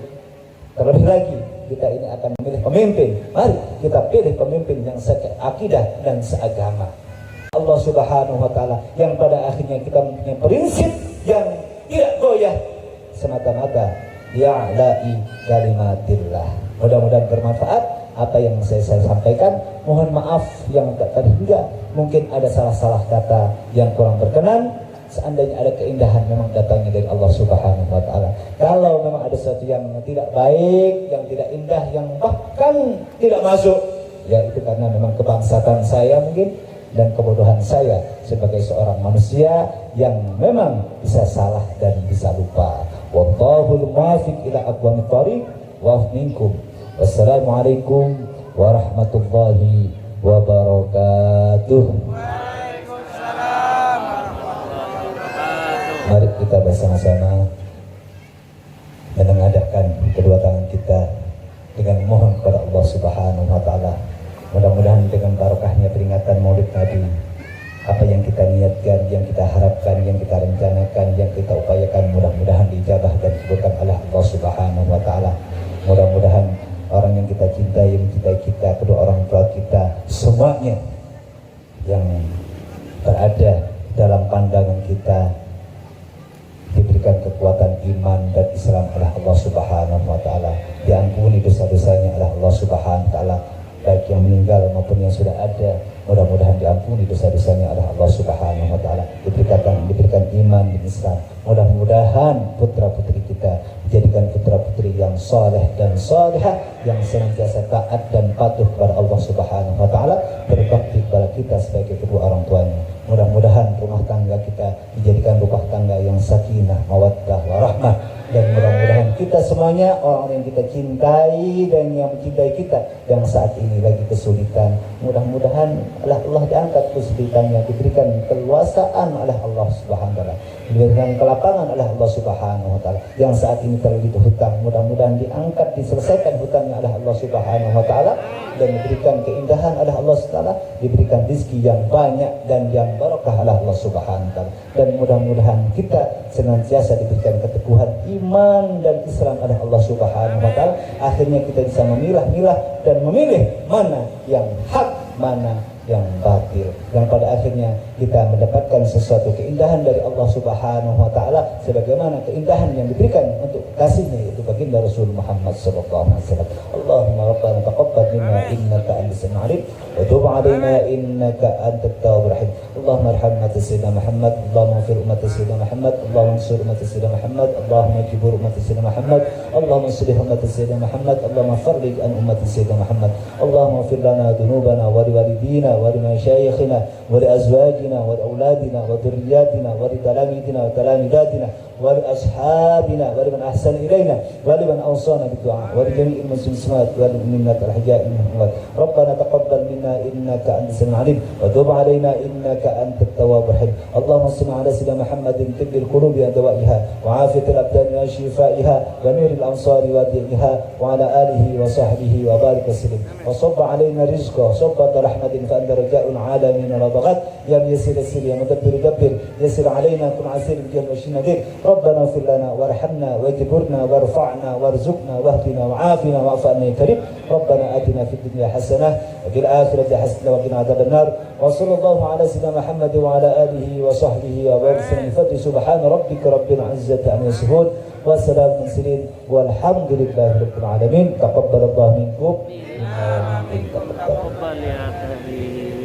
terlebih lagi kita ini akan memilih pemimpin. Mari kita pilih pemimpin yang seakidah dan seagama. Allah Subhanahu wa taala yang pada akhirnya kita mempunyai prinsip yang tidak goyah semata-mata ya'la'i kalimatillah. Mudah-mudahan bermanfaat apa yang saya sampaikan. Mohon maaf yang tak terhingga, mungkin ada salah-salah kata yang kurang berkenan. Seandainya ada keindahan memang datangnya dari Allah Subhanahu wa taala. Kalau memang ada sesuatu yang tidak baik, yang tidak indah, yang bahkan tidak masuk, ya itu karena memang kebangsatan saya mungkin dan kebodohan saya sebagai seorang manusia yang memang bisa salah dan bisa lupa. Wallahul muwaffiq ila aqwamit thoriq wa minkum. Wassalamualaikum warahmatullahi wabarakatuh. Mari kita bersama-sama menengadahkan kedua tangan kita dengan mohon kepada Allah Subhanahu wa taala. Mudah-mudahan dengan barokahnya peringatan Maulid Nabi, apa yang kita niatkan, yang kita harapkan, yang kita rencanakan, yang kita upayakan, mudah-mudahan diijabah dan dikabulkan oleh Allah Subhanahu wa taala. Mudah-mudahan orang yang kita cintai, yang mencintai kita, kedua orang tua kita, semuanya yang berada dalam pandangan kita diberikan kekuatan iman dan Islam oleh Allah Subhanahu wa taala. Diampuni dosa-dosanya oleh Allah Subhanahu wa taala, baik yang meninggal maupun yang sudah ada. Mudah-mudahan diampuni dosa-dosanya oleh Allah Subhanahu wa taala. Diberikan iman dan Islam. Mudah-mudahan putra-putri kita dijadikan putra-putri yang saleh dan salihah, yang senantiasa taat dan patuh kepada Allah Subhanahu wa taala, berbakti kepada kita sebagai kedua orang tuanya. Mudah-mudahan rumah tangga kita dijadikan rumah tangga yang sakinah, mawaddah, warahmah. Dan mudah-mudahan kita semuanya orang-orang yang kita cintai dan yang mencintai kita yang saat ini lagi kesulitan, mudah-mudahan oleh Allah diangkat kesulitannya, diberikan keluasaan oleh Allah Subhanahu wa taala, diberikan kelapangan oleh Allah Subhanahu wa taala. Yang saat ini terlilit hutang, mudah-mudahan diangkat, diselesaikan hutangnya oleh Allah Subhanahu wa taala, dan diberikan keindahan oleh Allah Subhanahu wa taala, diberikan rezeki yang banyak dan yang barakah oleh Allah Subhanahu wa taala. Dan mudah-mudahan kita senantiasa diberikan keteguhan iman dan Islam oleh Allah Subhanahu wa taala. Akhirnya kita bisa memilah-milah dan memilih mana yang hak, mana yang batil, dan pada akhirnya kita mendapatkan sesuatu keindahan dari Allah Subhanahu wa taala sebagaimana keindahan yang diberikan untuk kasihnya yaitu baginda Rasul Muhammad sallallahu alaihi wasallam. Allahumma rabbana taqabbal minna innaka antas samiul alim wa tub alaina innaka antat tawwabur rahim. Allahumma arham umat sayyidina Muhammad, Allahumma fir umat sayyidina Muhammad, Allahumma ansur umat sayyidina Muhammad, Allahumma jibur umat sayyidina Muhammad, Allahumma sulih umat sayyidina Muhammad, Allahumma farrij an umat sayyidina Muhammad, Allahumma fir lana dhunubana wa liwalidina ولمشايخنا ولأزواجنا ولأولادنا وذرياتنا ولتلاميذنا وتلاميذاتنا ولأصحابنا ولمن أحسن إلينا ولمن أوصانا بالدعاء ولجميع المسلمات والمؤمنات الأحياء منهم والأموات. ربنا تقبل منا إنك أنت السميع العليم وتب علينا إنك أنت التواب الرحيم. اللهم صل على سيدنا محمد طب القلوب ودوائها وعافية الأبدان وشفائها ونور الأبصار وضيائها وعلى آله وصحبه وبارك وسلم. وصب علينا رزقا صبة رحمة فأنت رجاء العالمين ربغت يا يسير يسير يا مدبر دبر يسر علينا كن عسير بجل وشي نذير. ربنا اغفر لنا وارحمنا واجبرنا وارفعنا وارزقنا واهدنا وعافنا واعف عنا يا كريم. ربنا آتنا في الدنيا حسنة وفي الآخرة حسنة وقنا عذاب النار. وصلى الله على سيدنا محمد وعلى آله وصحبه وبارك وسلم. سبحان ربك رب العزة عما يصفون وسلام المرسلين والحمد لله رب العالمين. تقبل الله منكم. تقبل يا كريم.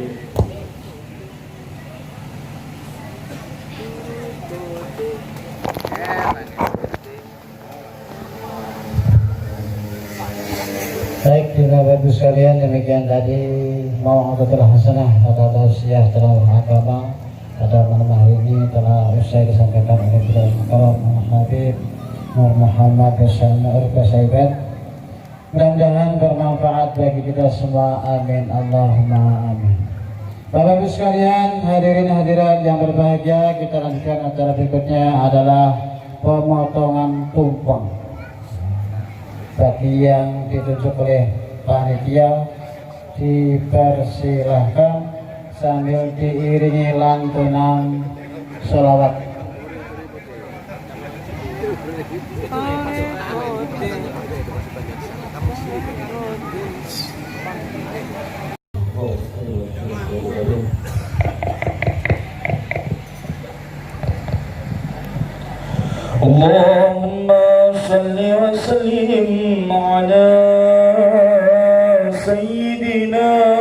Baik, Bapak Ibu sekalian, demikian tadi mau'idhatul hasanah atau tausiah dalam agama pada malam hari ini telah usai disampaikan oleh Beliau Mukarram Habib Nur Muhammad bersama Urba Saibat. Mudah-mudahan bermanfaat bagi kita semua. Amin Allahumma amin. Bapak Ibu sekalian, hadirin hadirat yang berbahagia, kita lanjutkan acara berikutnya adalah pemotongan tumpeng. Bagi yang ditunjuk oleh panitia dipersilahkan sambil diiringi lantunan sholawat. Allahumma salli wa sallim ala sayyidina